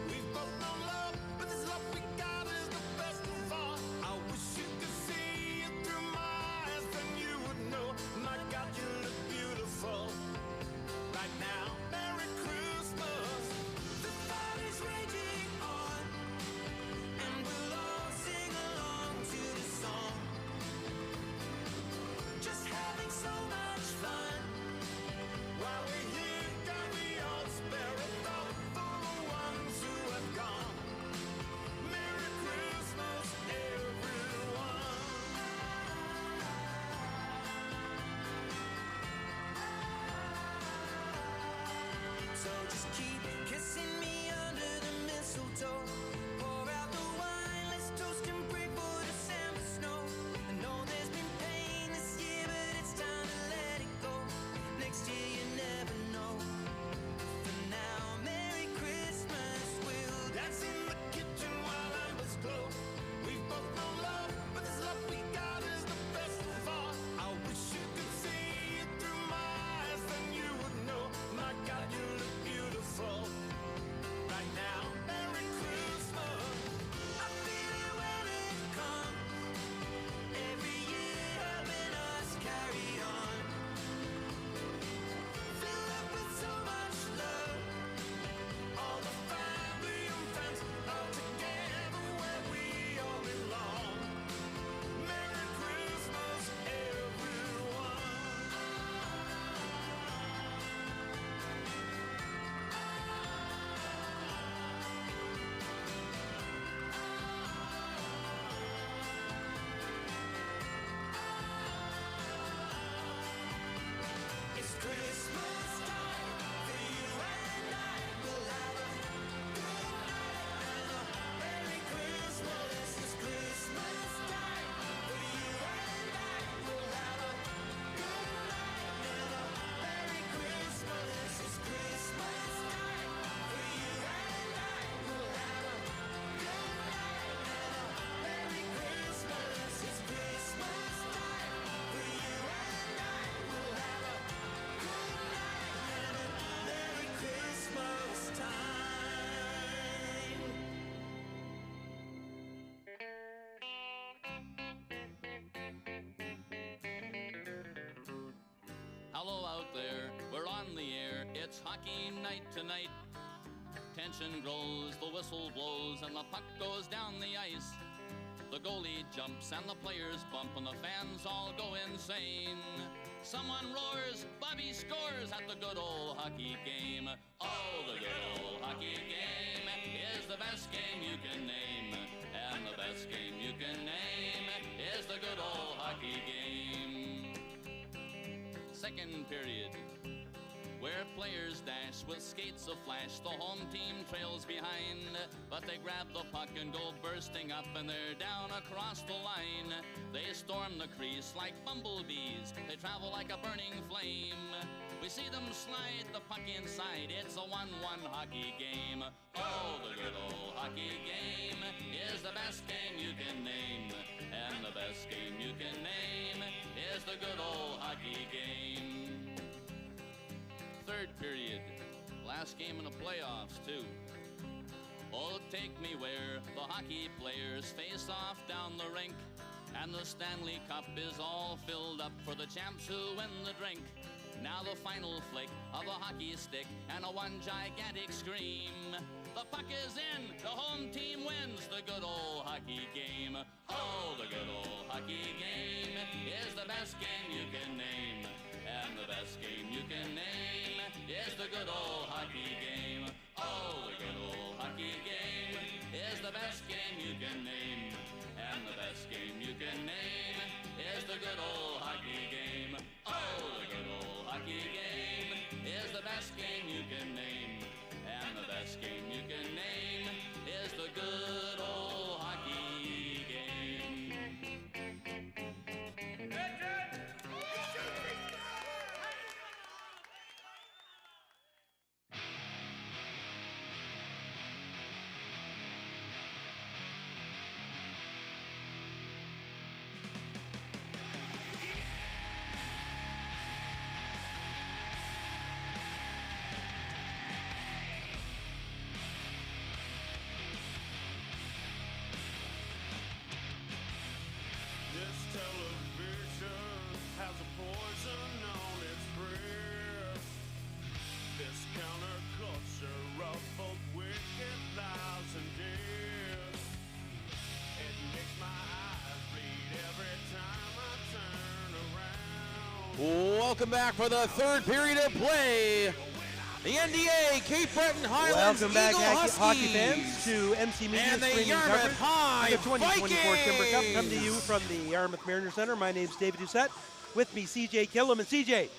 S5: We've both known love, but this love we got is the best of all. I wish you could see it through my eyes, then you would know. My God, you look beautiful right now. Merry Christmas. The fire is raging on, and we'll all sing along to the song. Just having so much fun while we're here. God, we all spare a thought for the ones who have gone. Merry Christmas, everyone. So just keep kissing me under the mistletoe. Pour out the wine, let's toast and pray for December snow. I know there's been pain this year, but it's time to let it go. Next year you never know. For now, Merry Christmas. We'll dance in the kitchen while embers glow. We've both known love, but this love we got is the best of all. I wish you could see it through my eyes, then you would know. My God, you look beautiful right now. Merry Christmas. I feel it when it comes. Every year helping us carry on. Filled up with so much love. All the family and friends all together where we all belong. Merry Christmas, everyone. It's Christmas time for you and I. We'll have a good night and a Merry Christmas. It's Christmas time for you and I. We'll have a good night and a Merry Christmas. It's Christmas time for you and I. We'll have a good night and a Merry Christmas. It's Christmas time for you and I. We'll have a good night and a Merry Christmas time.
S6: Hello out there, we're on the air. It's hockey night tonight. Tension grows, the whistle blows, and the puck goes down the ice. The goalie jumps and the players bump and the fans all go insane. Someone roars, Bobby scores at the good old hockey game. Oh, the good old hockey game is the best game you can name. And the best game you can name is the good old hockey game. Second period, where players dash with skates aflash. The home team trails behind, but they grab the puck and go bursting up, and they're down across the line. They storm the crease like bumblebees. They travel like a burning flame. We see them slide the puck inside. It's a 1-1 hockey game. Oh, the good old hockey game is the best game you can name. And the best game you can name is the good old hockey game. Third period, last game in the playoffs too. Oh, take me where the hockey players face off down the rink, and the Stanley Cup is all filled up for the champs who win the drink. Now the final flick of a hockey stick and a one gigantic scream. The puck is in, the home team wins the good old hockey game. Oh, the good old hockey game is the best game you can name. And the best game you can name is the good old hockey game. Oh, the good old hockey game can name. And the best game you can name is the good old hockey game. Oh, the good old hockey game is the best game you can name. And the best game you can name is the good old hockey game.
S1: This television has a poison on its breath. This counterculture of both wicked lies and death. It makes my eyes bleed every time I turn around.
S7: Welcome back for the third period of play. The NDA, Cape Breton Highlands
S2: Welcome back,
S7: Eagle
S2: hockey
S7: Huskies.
S2: fans, to MC Media
S7: And the
S2: streaming
S7: Yarmouth
S2: coverage
S7: High
S2: of the 2024 Timber Cup. Come to
S7: Vikings.
S2: you from the Yarmouth Mariner Center. My name's David Doucette. With me, CJ Killam. And CJ,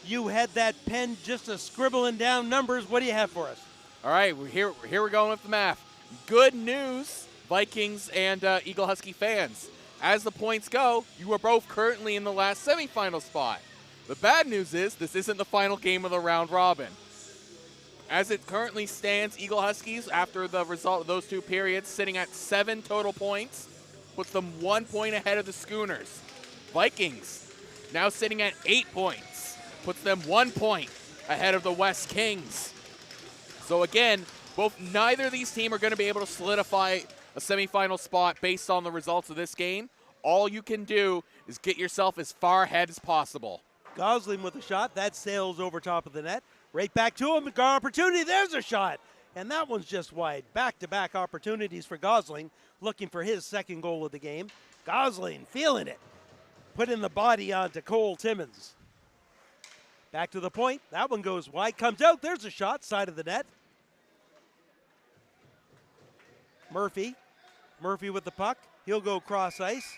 S2: you had that pen just a scribbling down numbers. What do you have for us?
S4: All right, here we're going with the math. Good news, Vikings and Eagle Husky fans. As the points go, you are both currently in the last semifinal spot. The bad news is this isn't the final game of the round robin. As it currently stands, Eagle Huskies, after the result of those two periods, sitting at 7 total points, puts them 1 point ahead of the Schooners. Vikings, now sitting at 8 points, puts them 1 point ahead of the West Kings. So again, neither of these teams are going to be able to solidify a semifinal spot based on the results of this game. All you can do is get yourself as far ahead as possible.
S2: Gosling with a shot. That sails over top of the net. Right back to him. Got opportunity. There's a shot. And that one's just wide. Back-to-back opportunities for Gosling, looking for his second goal of the game. Gosling feeling it. Putting the body onto Cole Timmins. Back to the point. That one goes wide. Comes out. There's a shot. Side of the net. Murphy. Murphy with the puck. He'll go cross ice.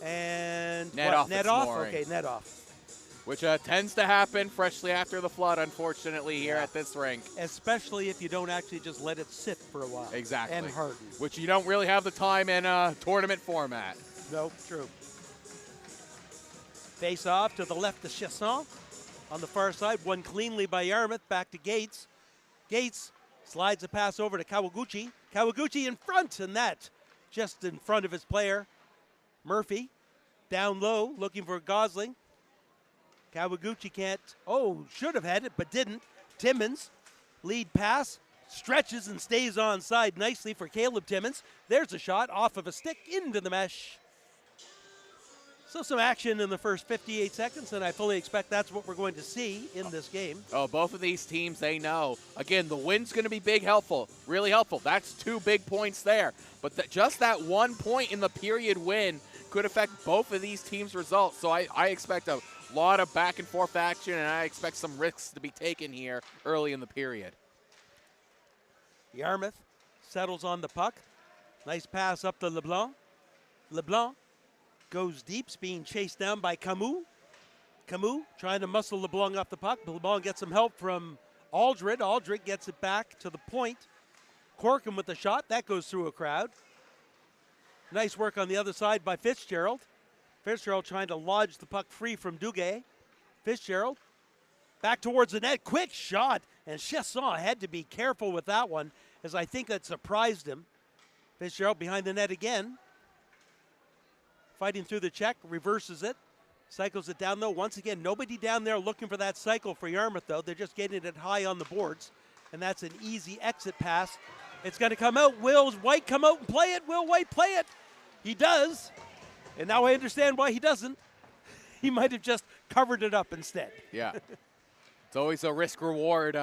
S2: And
S4: Net off
S2: Net
S4: its
S2: off?
S4: mooring.
S2: Okay, net off.
S4: Which tends to happen freshly after the flood, unfortunately, here at this rink.
S2: Especially if you don't actually just let it sit for a while.
S4: Exactly.
S2: And harden.
S4: Which you don't really have the time in a tournament format.
S2: No, true. Face off to the left of Chasson. On the far side, won cleanly by Yarmouth. Back to Gates. Gates slides a pass over to Kawaguchi. Kawaguchi in front, and that just in front of his player. Murphy down low, looking for Gosling. Kawaguchi can't. Oh, should have had it, but didn't. Timmins, lead pass, stretches and stays onside nicely for Caleb Timmins. There's a shot off of a stick into the mesh. So some action in the first 58 seconds, and I fully expect that's what we're going to see in this game.
S4: Oh, both of these teams, they know. Again, the win's going to be big, helpful, really helpful. That's 2 big points there. But just that 1 point in the period win could affect both of these teams' results. So I expect a lot of back and forth action, and I expect some risks to be taken here early in the period.
S2: Yarmouth settles on the puck. Nice pass up to LeBlanc. LeBlanc goes deep, being chased down by Camus. Camus trying to muscle LeBlanc off the puck. LeBlanc gets some help from Aldred. Aldred gets it back to the point. Corkum with the shot. That goes through a crowd. Nice work on the other side by Fitzgerald. Fitzgerald trying to lodge the puck free from Duguay. Fitzgerald back towards the net. Quick shot. And Chasson had to be careful with that one, as I think that surprised him. Fitzgerald behind the net again. Fighting through the check, reverses it. Cycles it down, though. Once again, nobody down there looking for that cycle for Yarmouth, though. They're just getting it high on the boards. And that's an easy exit pass. It's going to come out. Will White come out and play it? Will White play it? He does. And now I understand why he doesn't. He might have just covered it up instead.
S4: Yeah. It's always a risk-reward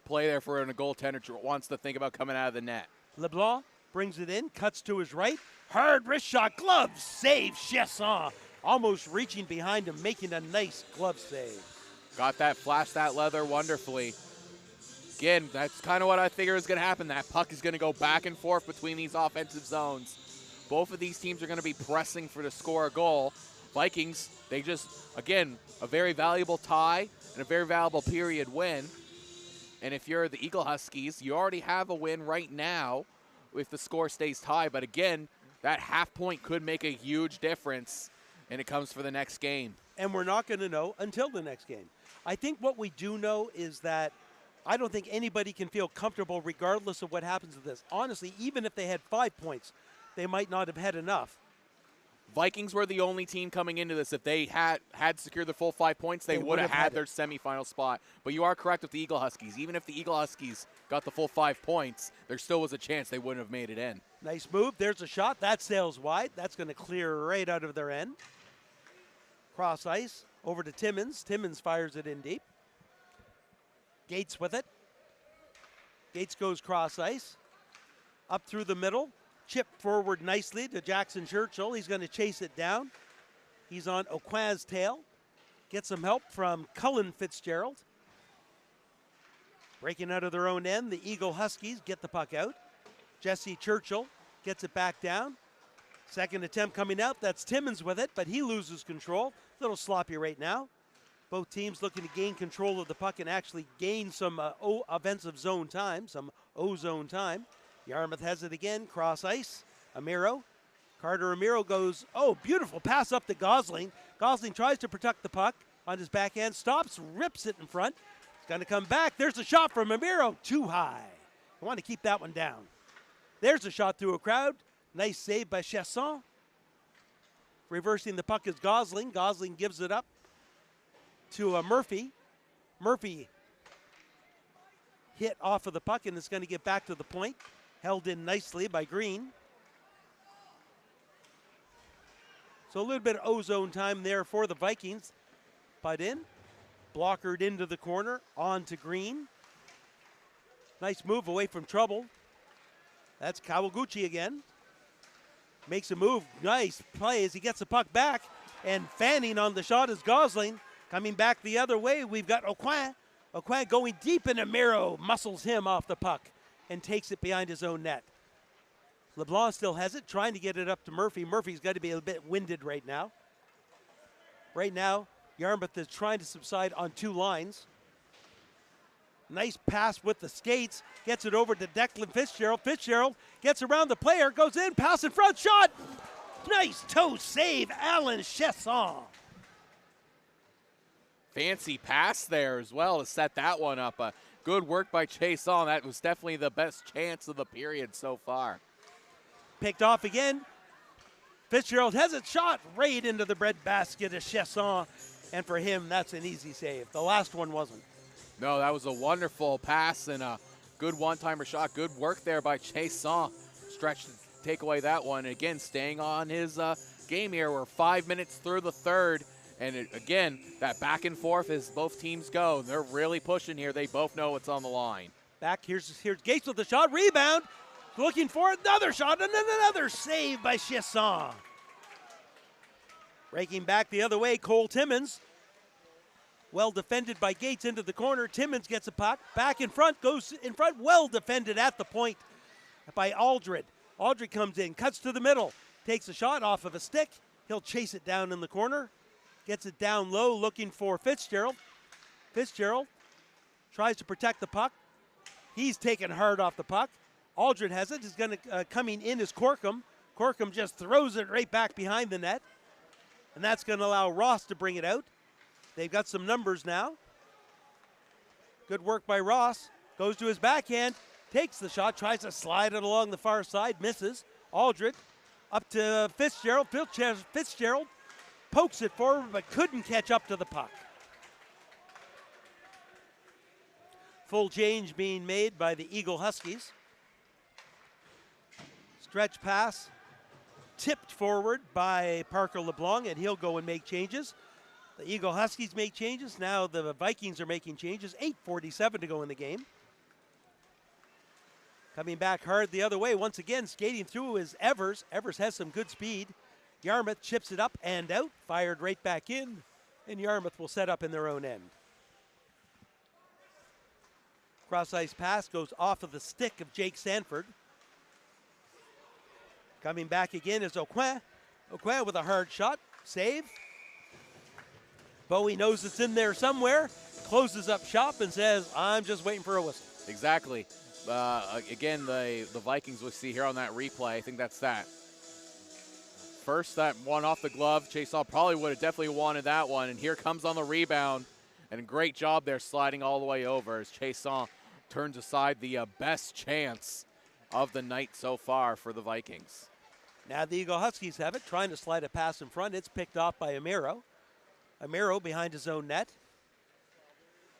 S4: play there for a goaltender who wants to think about coming out of the net.
S2: LeBlanc brings it in, cuts to his right. Hard wrist shot, glove save. Chasson almost reaching behind him, making a nice glove save.
S4: Got that, flashed that leather wonderfully. Again, that's kind of what I figure is going to happen. That puck is going to go back and forth between these offensive zones. Both of these teams are going to be pressing to score a goal. Vikings, they just, again, a very valuable tie and a very valuable period win. And if you're the Eagle Huskies, you already have a win right now if the score stays tied. But again, that half point could make a huge difference, and it comes for the next game.
S2: And we're not going to know until the next game. I think what we do know is that I don't think anybody can feel comfortable regardless of what happens with this. Honestly, even if they had 5 points, they might not have had enough.
S4: Vikings were the only team coming into this. If they had secured the full 5 points, they would have had their semifinal spot. But you are correct with the Eagle Huskies. Even if the Eagle Huskies got the full 5 points, there still was a chance they wouldn't have made it in.
S2: Nice move. There's a shot. That sails wide. That's going to clear right out of their end. Cross ice over to Timmins. Timmins fires it in deep. Gates with it. Gates goes cross ice. Up through the middle. Chip forward nicely to Jackson Churchill. He's going to chase it down. He's on Aucoin's tail. Get some help from Cullen Fitzgerald. Breaking out of their own end, the Eagle Huskies get the puck out. Jesse Churchill gets it back down. Second attempt coming out. That's Timmins with it, but he loses control. A little sloppy right now. Both teams looking to gain control of the puck and actually gain some offensive zone time, some O-zone time. Yarmouth has it again, cross ice. Amiro. Carter Amiro goes, beautiful pass up to Gosling. Gosling tries to protect the puck on his backhand, stops, rips it in front. It's going to come back. There's a shot from Amiro, too high. I want to keep that one down. There's a shot through a crowd. Nice save by Chasson. Reversing the puck is Gosling. Gosling gives it up to Murphy. Murphy hit off of the puck, and it's going to get back to the point. Held in nicely by Green. So a little bit of O-zone time there for the Vikings. But in. Blockered into the corner. On to Green. Nice move away from trouble. That's Kawaguchi again. Makes a move. Nice play as he gets the puck back. And fanning on the shot is Gosling. Coming back the other way, we've got Aucoin. Aucoin going deep into Miro. Muscles him off the puck and takes it behind his own net. LeBlanc still has it, trying to get it up to Murphy. Murphy's got to be a bit winded right now. Right now, Yarmouth is trying to subside on two lines. Nice pass with the skates. Gets it over to Declan Fitzgerald. Fitzgerald gets around the player, goes in, pass in front, shot! Nice toe save, Alan Chesson.
S4: Fancy pass there as well to set that one up. Good work by Chasson. That was definitely the best chance of the period so far.
S2: Picked off again. Fitzgerald has it shot right into the breadbasket of Chesson. And for him, that's an easy save. The last one wasn't.
S4: No, that was a wonderful pass and a good one-timer shot. Good work there by Chasson. Stretch to take away that one. And again, staying on his game here. We're 5 minutes through the third. And again, that back and forth as both teams go. They're really pushing here. They both know what's on the line.
S2: Back, here's Gates with the shot. Rebound. Looking for another shot and then another save by Chesson. Breaking back the other way, Cole Timmins. Well defended by Gates into the corner. Timmins gets a puck. Back in front, goes in front. Well defended at the point by Aldred. Aldred comes in, cuts to the middle. Takes a shot off of a stick. He'll chase it down in the corner. Gets it down low, looking for Fitzgerald. Fitzgerald tries to protect the puck. He's taken hard off the puck. Aldred has it. He's going to coming in is Corkum. Corkum just throws it right back behind the net. And that's going to allow Ross to bring it out. They've got some numbers now. Good work by Ross. Goes to his backhand. Takes the shot. Tries to slide it along the far side. Misses. Aldred up to Fitzgerald. Fitzgerald pokes it forward but couldn't catch up to the puck. Full change being made by the Eagle Huskies. Stretch pass tipped forward by Parker LeBlanc, and he'll go and make changes. The Eagle Huskies make changes. Now the Vikings are making changes. 8:47 to go in the game. Coming back hard the other way. Once again, skating through is Evers. Evers has some good speed. Yarmouth chips it up and out. Fired right back in. And Yarmouth will set up in their own end. Cross-ice pass goes off of the stick of Jake Sanford. Coming back again is Aucoin. Aucoin with a hard shot. Save. Bowie knows it's in there somewhere. Closes up shop and says, I'm just waiting for a whistle.
S4: Exactly. Again, the Vikings we see here on that replay, I think that's that. First, that one off the glove. Chaseau probably would have definitely wanted that one. And here comes on the rebound. And great job there sliding all the way over as Chaseau turns aside the best chance of the night so far for the Vikings.
S2: Now the Eagle Huskies have it, trying to slide a pass in front. It's picked off by Amiro. Amiro behind his own net.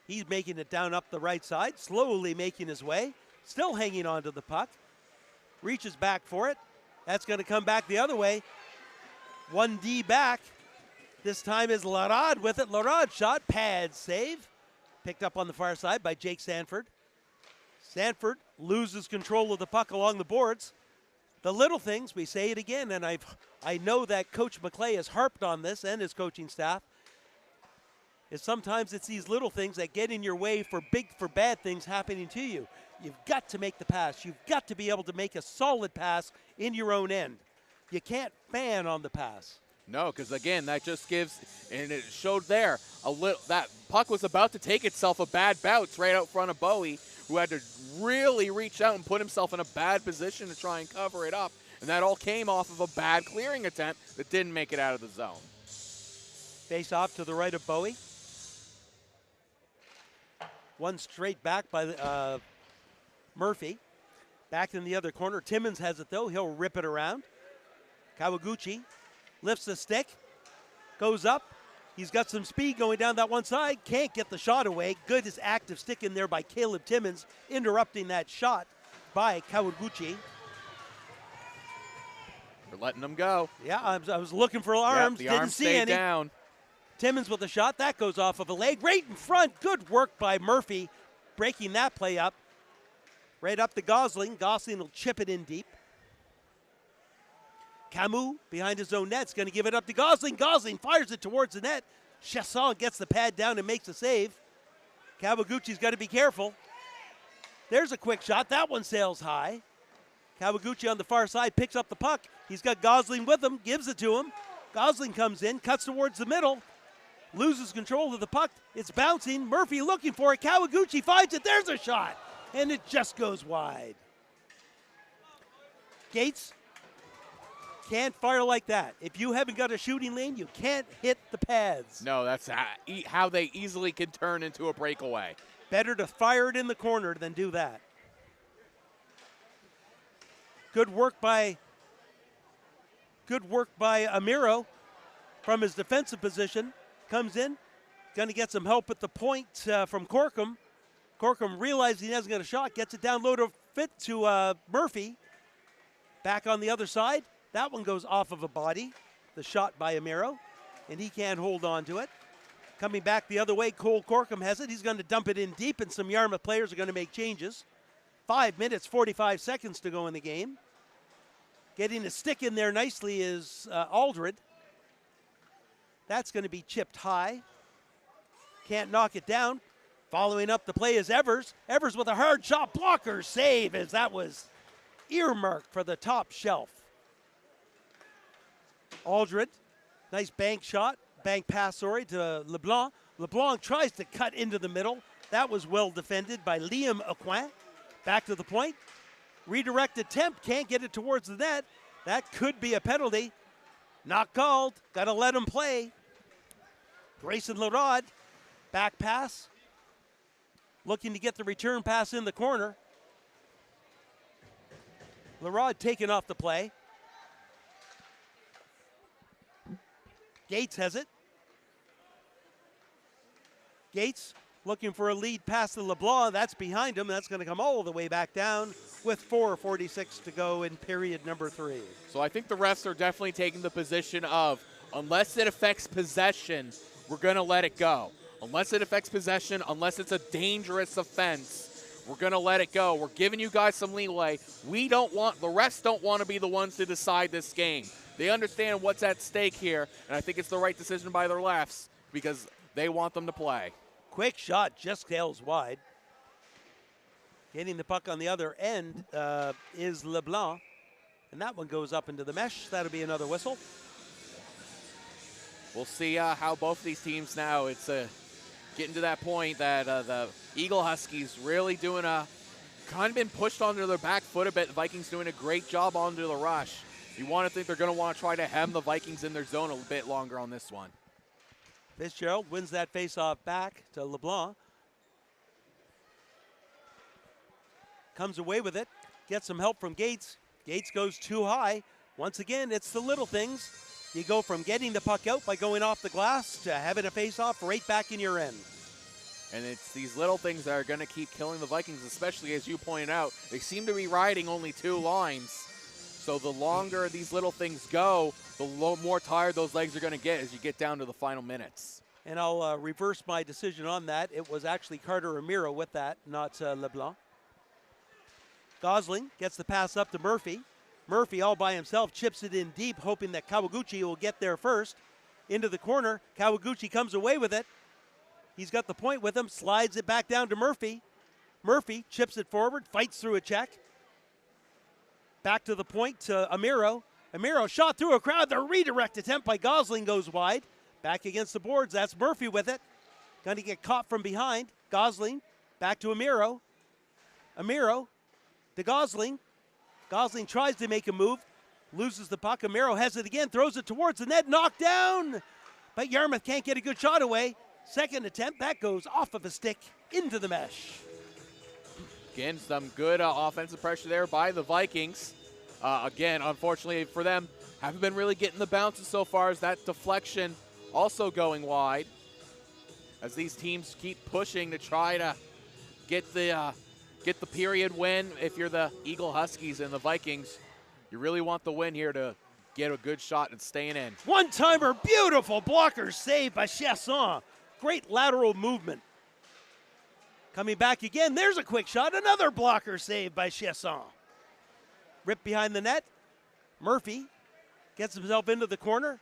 S2: He's making it down up the right side, slowly making his way, still hanging on to the puck. Reaches back for it. That's going to come back the other way. 1D back. This time is Larad with it. Larad shot, pad save. Picked up on the far side by Jake Sanford. Sanford loses control of the puck along the boards. The little things, we say it again, and I know that Coach McClay has harped on this and his coaching staff, is sometimes it's these little things that get in your way for bad things happening to you. You've got to make the pass. You've got to be able to make a solid pass in your own end. You can't fan on the pass.
S4: No, because again, that just gives, and it showed there, that puck was about to take itself a bad bounce right out front of Bowie, who had to really reach out and put himself in a bad position to try and cover it up. And that all came off of a bad clearing attempt that didn't make it out of the zone.
S2: Face off to the right of Bowie. One straight back by Murphy. Back in the other corner. Timmins has it though. He'll rip it around. Kawaguchi lifts the stick. Goes up. He's got some speed going down that one side. Can't get the shot away. Good is active stick in there by Caleb Timmins, interrupting that shot by Kawaguchi.
S4: We're letting them go.
S2: Yeah, I was looking for arms.
S4: The
S2: Didn't
S4: arms
S2: see
S4: stayed
S2: any.
S4: down.
S2: Timmins with the shot. That goes off of a leg. Right in front. Good work by Murphy, breaking that play up. Right up to Gosling. Gosling will chip it in deep. Camus behind his own net's going to give it up to Gosling. Gosling fires it towards the net. Chasson gets the pad down and makes a save. Kawaguchi's got to be careful. There's a quick shot. That one sails high. Kawaguchi on the far side picks up the puck. He's got Gosling with him, gives it to him. Gosling comes in, cuts towards the middle, loses control of the puck. It's bouncing. Murphy looking for it. Kawaguchi finds it. There's a shot. And it just goes wide. Gates can't fire like that. If you haven't got a shooting lane, you can't hit the pads.
S4: No, that's how they easily can turn into a breakaway.
S2: Better to fire it in the corner than do that. Good work by Amiro from his defensive position. Comes in, going to get some help at the point from Corkum. Corkum realizes he hasn't got a shot, gets it down low to fit to Murphy. Back on the other side. That one goes off of a body, the shot by Amiro, and he can't hold on to it. Coming back the other way, Cole Corkum has it. He's going to dump it in deep, and some Yarmouth players are going to make changes. 5 minutes, 45 seconds to go in the game. Getting a stick in there nicely is Aldred. That's going to be chipped high. Can't knock it down. Following up the play is Evers. Evers with a hard shot blocker save, as that was earmarked for the top shelf. Aldred, nice bank shot, bank pass, to LeBlanc. LeBlanc tries to cut into the middle. That was well defended by Liam Aucoin. Back to the point. Redirect attempt, can't get it towards the net. That could be a penalty. Not called, gotta let him play. Grayson Larod, back pass. Looking to get the return pass in the corner. Larod taken off the play. Gates has it. Gates looking for a lead pass to LeBlanc. That's behind him. That's going to come all the way back down with 4:46 to go in period number 3.
S4: So I think the refs are definitely taking the position of, unless it affects possession, we're going to let it go. Unless it affects possession, unless it's a dangerous offense, we're going to let it go. We're giving you guys some leeway. The refs don't want to be the ones to decide this game. They understand what's at stake here, and I think it's the right decision by their refs because they want them to play.
S2: Quick shot, just sails wide. Getting the puck on the other end is LeBlanc. And that one goes up into the mesh. That'll be another whistle.
S4: We'll see how both of these teams now, it's getting to that point that the Eagle Huskies really doing kind of been pushed onto their back foot a bit. The Vikings doing a great job onto the rush. You want to think they're going to want to try to hem the Vikings in their zone a bit longer on this one.
S2: Fitzgerald wins that faceoff back to LeBlanc. Comes away with it. Gets some help from Gates. Gates goes too high. Once again, it's the little things. You go from getting the puck out by going off the glass to having a face-off right back in your end.
S4: And it's these little things that are going to keep killing the Vikings, especially as you pointed out. They seem to be riding only 2 lines. So the longer these little things go, the more tired those legs are going to get as you get down to the final minutes.
S2: And I'll reverse my decision on that. It was actually Carter Ramiro with that, not LeBlanc. Gosling gets the pass up to Murphy. Murphy all by himself chips it in deep, hoping that Kawaguchi will get there first. Into the corner, Kawaguchi comes away with it. He's got the point with him, slides it back down to Murphy. Murphy chips it forward, fights through a check. Back to the point to Amiro. Amiro shot through a crowd. The redirect attempt by Gosling goes wide. Back against the boards, that's Murphy with it. Going to get caught from behind. Gosling back to Amiro. Amiro to Gosling. Gosling tries to make a move, loses the puck. Amiro has it again, throws it towards the net, knocked down. But Yarmouth can't get a good shot away. Second attempt, that goes off of a stick into the mesh.
S4: Again, some good offensive pressure there by the Vikings. Again, unfortunately for them, haven't been really getting the bounces so far as that deflection also going wide. As these teams keep pushing to try to get the period win. If you're the Eagle Huskies and the Vikings, you really want the win here to get a good shot and staying in.
S2: One-timer, beautiful blocker save by Chasson. Great lateral movement. Coming back again, there's a quick shot. Another blocker save by Chasson. Ripped behind the net. Murphy gets himself into the corner.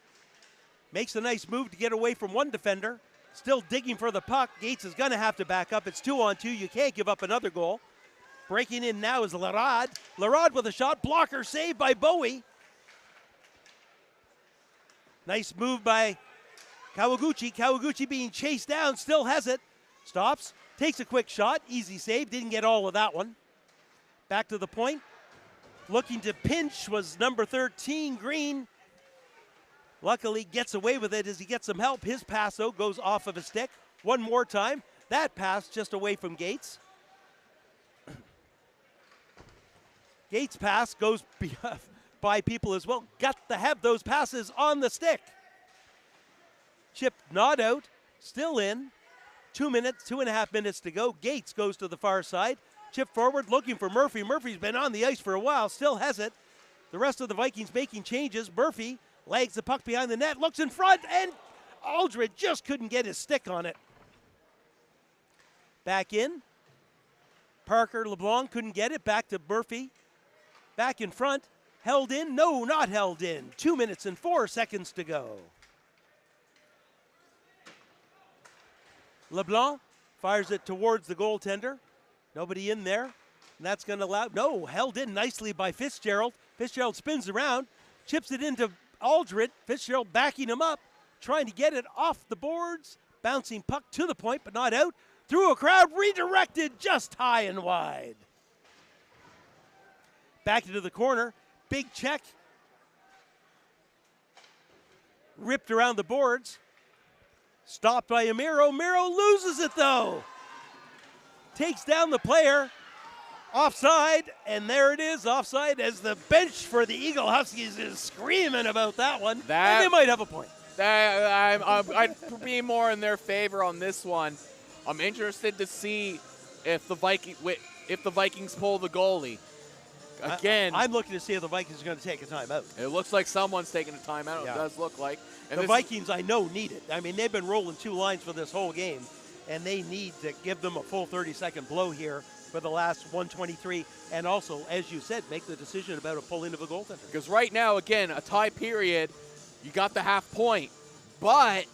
S2: Makes a nice move to get away from one defender. Still digging for the puck. Gates is going to have to back up. It's 2-on-2. You can't give up another goal. Breaking in now is Larad. Larad with a shot. Blocker saved by Bowie. Nice move by Kawaguchi. Kawaguchi being chased down. Still has it. Stops. Takes a quick shot. Easy save. Didn't get all of that one. Back to the point. Looking to pinch was number 13, Green. Luckily gets away with it as he gets some help. His pass, though, goes off of a stick. One more time. That pass just away from Gates. Gates' pass goes by people as well. Got to have those passes on the stick. Chip not out. Still in. 2.5 minutes to go. Gates goes to the far side. Chip forward looking for Murphy. Murphy's been on the ice for a while. Still has it. The rest of the Vikings making changes. Murphy lags the puck behind the net. Looks in front. And Aldred just couldn't get his stick on it. Back in. Parker LeBlanc couldn't get it. Back to Murphy. Back in front. Held in? No, not held in. 2 minutes and 4 seconds to go. LeBlanc fires it towards the goaltender. Nobody in there. And that's going to allow. No, held in nicely by Fitzgerald. Fitzgerald spins around. Chips it into Aldred. Fitzgerald backing him up. Trying to get it off the boards. Bouncing puck to the point, but not out. Through a crowd. Redirected just high and wide. Back into the corner. Big check. Ripped around the boards. Stopped by Amiro. Amiro loses it though. Takes down the player. Offside, and there it is, offside, as the bench for the Eagle Huskies is screaming about that one. And they might have a point.
S4: I'd be more in their favor on this one. I'm interested to see if the Vikings pull the goalie. Again,
S2: I'm looking to see if the Vikings are going to take a timeout.
S4: It looks like someone's taking a timeout.
S2: Yeah.
S4: It does look like. And
S2: the Vikings, I know, need it. I mean, they've been rolling 2 lines for this whole game, and they need to give them a full 30-second blow here for the last 1:23, and also, as you said, make the decision about a pull-in of a goaltender.
S4: Because right now, again, a tie period, you got the half point, but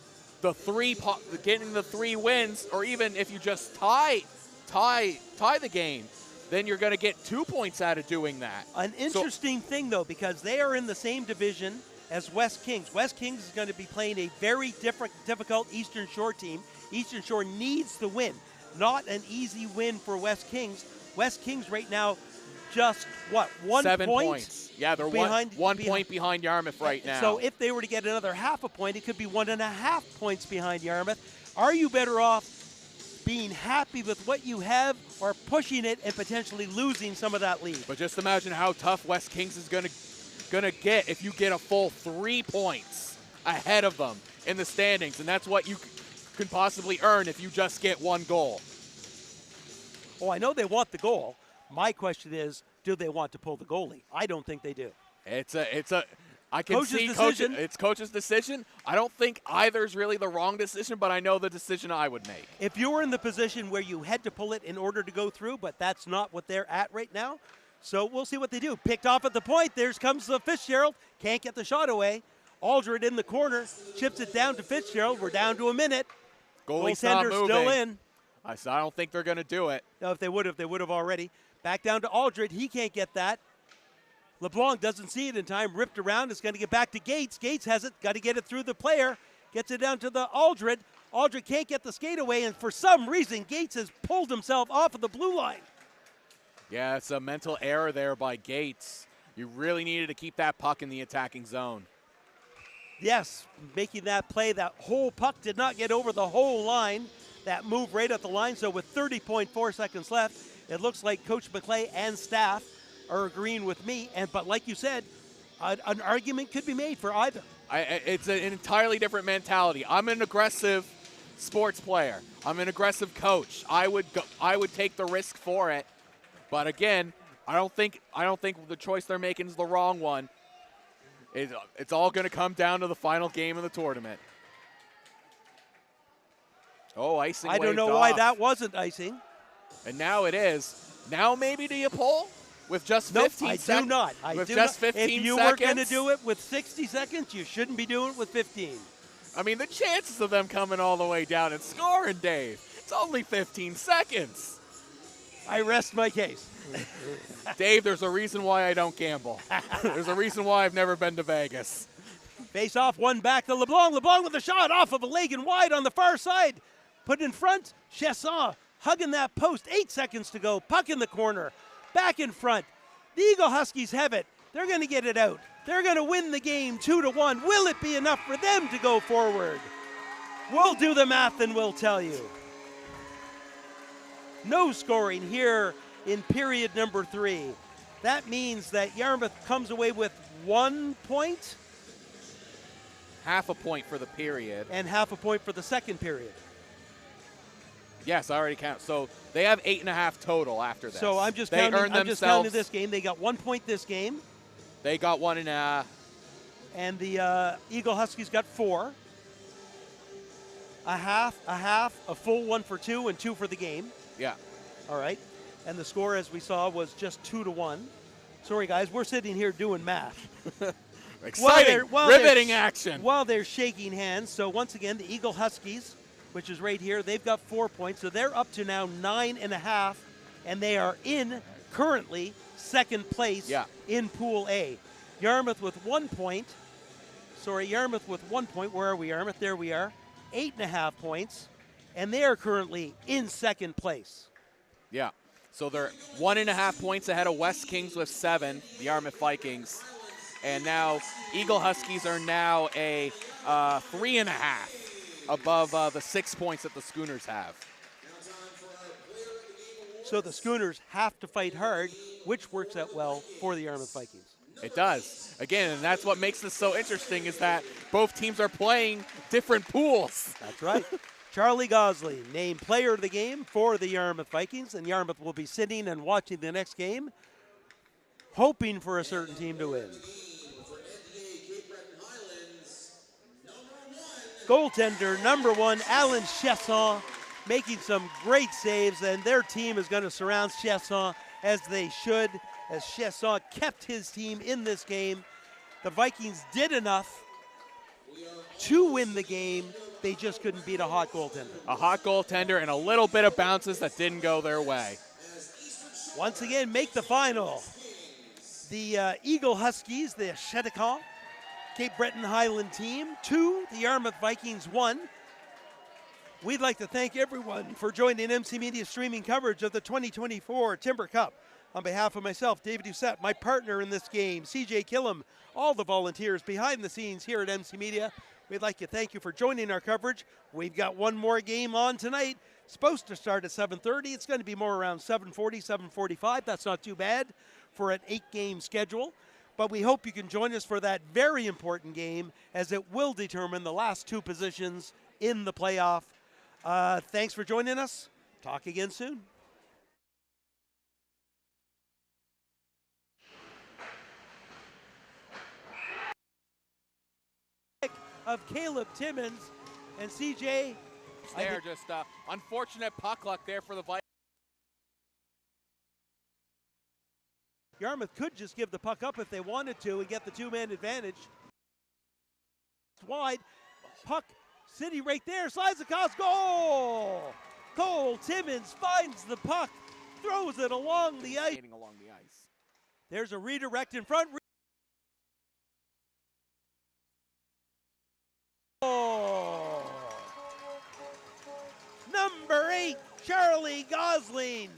S4: getting the 3 wins, or even if you just tie the game, then you're going to get 2 points out of doing that.
S2: An interesting thing, though, because they are in the same division as West Kings. West Kings is going to be playing a very difficult Eastern Shore team. Eastern Shore needs the win. Not an easy win for West Kings. West Kings right now just, what, 1
S4: 7
S2: point?
S4: points. Yeah, they're
S2: behind,
S4: one point behind Yarmouth right now.
S2: So if they were to get another half a point, it could be 1.5 points behind Yarmouth. Are you better off being happy with what you have or pushing it and potentially losing some of that lead?
S4: But just imagine how tough West Kings is gonna get if you get a full 3 points ahead of them in the standings, and that's what you can possibly earn if you just get 1 goal.
S2: Oh, I know they want the goal. My question is, do they want to pull the goalie? I don't think they do.
S4: I can
S2: Coach's
S4: see
S2: decision.
S4: it's coach's decision. I don't think either is really the wrong decision, but I know the decision I would make.
S2: If you were in the position where you had to pull it in order to go through, but that's not what they're at right now, so we'll see what they do. Picked off at the point. There comes the Fitzgerald. Can't get the shot away. Aldred in the corner. Chips it down to Fitzgerald. We're down to a minute.
S4: Goalie's not
S2: Goaltender
S4: moving.
S2: still in.
S4: I don't think they're going to do it.
S2: No, if they would have already. Back down to Aldred. He can't get that. LeBlanc doesn't see it in time. Ripped around. It's going to get back to Gates. Gates has it. Got to get it through the player. Gets it down to the Aldred. Aldred can't get the skate away, and for some reason, Gates has pulled himself off of the blue line.
S4: Yeah, it's a mental error there by Gates. You really needed to keep that puck in the attacking zone.
S2: Yes, making that play. That whole puck did not get over the whole line. That move right at the line. So with 30.4 seconds left, it looks like Coach McClay and staff are agreeing with me. But like you said, an argument could be made for either.
S4: It's an entirely different mentality. I'm an aggressive sports player. I'm an aggressive coach. I would take the risk for it. But again, I don't think the choice they're making is the wrong one. It's all going to come down to the final game of the tournament. Oh, icing.
S2: I don't know
S4: waved
S2: why
S4: off.
S2: that wasn't icing.
S4: And now it is. Now maybe do you pull with just 15
S2: Nope,
S4: seconds?
S2: I do not.
S4: With just 15
S2: If you
S4: seconds?
S2: were going to do it with 60 seconds, you shouldn't be doing it with 15.
S4: I mean, the chances of them coming all the way down and scoring, Dave, it's only 15 seconds.
S2: I rest my case.
S4: Dave, there's a reason why I don't gamble. There's a reason why I've never been to Vegas.
S2: Face off, one back to LeBlanc. LeBlanc with a shot off of a leg and wide on the far side. Put in front. Chesson hugging that post. 8 seconds to go. Puck in the corner. Back in front. The Eagle Huskies have it. They're going to get it out. They're going to win the game 2-1. Will it be enough for them to go forward? We'll do the math and we'll tell you. No scoring here in period number 3. That means that Yarmouth comes away with 1 point.
S4: Half a point for the period.
S2: And half a point for the second period.
S4: Yes, I already count. So they have 8.5 total after this.
S2: So I'm just
S4: they
S2: counting.
S4: earned
S2: I'm just counting this game. They got 1 point this game.
S4: They got 1.5.
S2: And the Eagle Huskies got 4. A half, a full 1 for 2, and 2 for the game.
S4: Yeah.
S2: All right. And the score, as we saw, was just 2-1. Sorry, guys, we're sitting here doing math.
S4: Exciting, riveting action.
S2: While they're shaking hands. So once again, the Eagle Huskies, which is right here, they've got 4 points. So they're up to now 9.5, and they are in currently second place in Pool A. Yarmouth with 1 point. Yarmouth with 1 point. Where are we, Yarmouth? There we are. 8.5 points, and they are currently in second place.
S4: Yeah. So they're 1.5 points ahead of West Kings with 7, the Yarmouth Vikings. And now Eagle Huskies are now a 3.5 above the 6 points that the Schooners have.
S2: So the Schooners have to fight hard, which works out well for the Yarmouth Vikings.
S4: It does. Again, and that's what makes this so interesting is that both teams are playing different pools.
S2: That's right. Charlie Gosley named player of the game for the Yarmouth Vikings, and Yarmouth will be sitting and watching the next game, hoping for a certain team to win. Goaltender number 1, Alan Chesson, making some great saves, and their team is going to surround Chesson as they should, as Chesson kept his team in this game. The Vikings did enough to win the game. They just couldn't beat a hot goaltender.
S4: A hot goaltender and a little bit of bounces that didn't go their way.
S2: once again make the final. The Eagle Huskies, the CBHECA, Cape Breton Highland team, 2. The Yarmouth Vikings, 1. We'd like to thank everyone for joining MC Media streaming coverage of the 2024 Timber Cup. On behalf of myself, David Doucette, my partner in this game, CJ Killam, all the volunteers behind the scenes here at MC Media, we'd like to thank you for joining our coverage. We've got one more game on tonight. Supposed to start at 7:30. It's going to be more around 7:40, 7:45. That's not too bad for an 8-game schedule. But we hope you can join us for that very important game, as it will determine the last 2 positions in the playoff. Thanks for joining us. Talk again soon. Of Caleb Timmons and CJ.
S4: There, just unfortunate puck luck there for the Vikings.
S2: Yarmouth could just give the puck up if they wanted to and get the 2-man advantage. It's wide. Puck sitting right there. Slides across. Goal! Cole Timmons finds the puck. Throws it along the ice.
S4: Along the ice.
S2: There's a redirect in front. Oh! Number 8, Charlie Gosling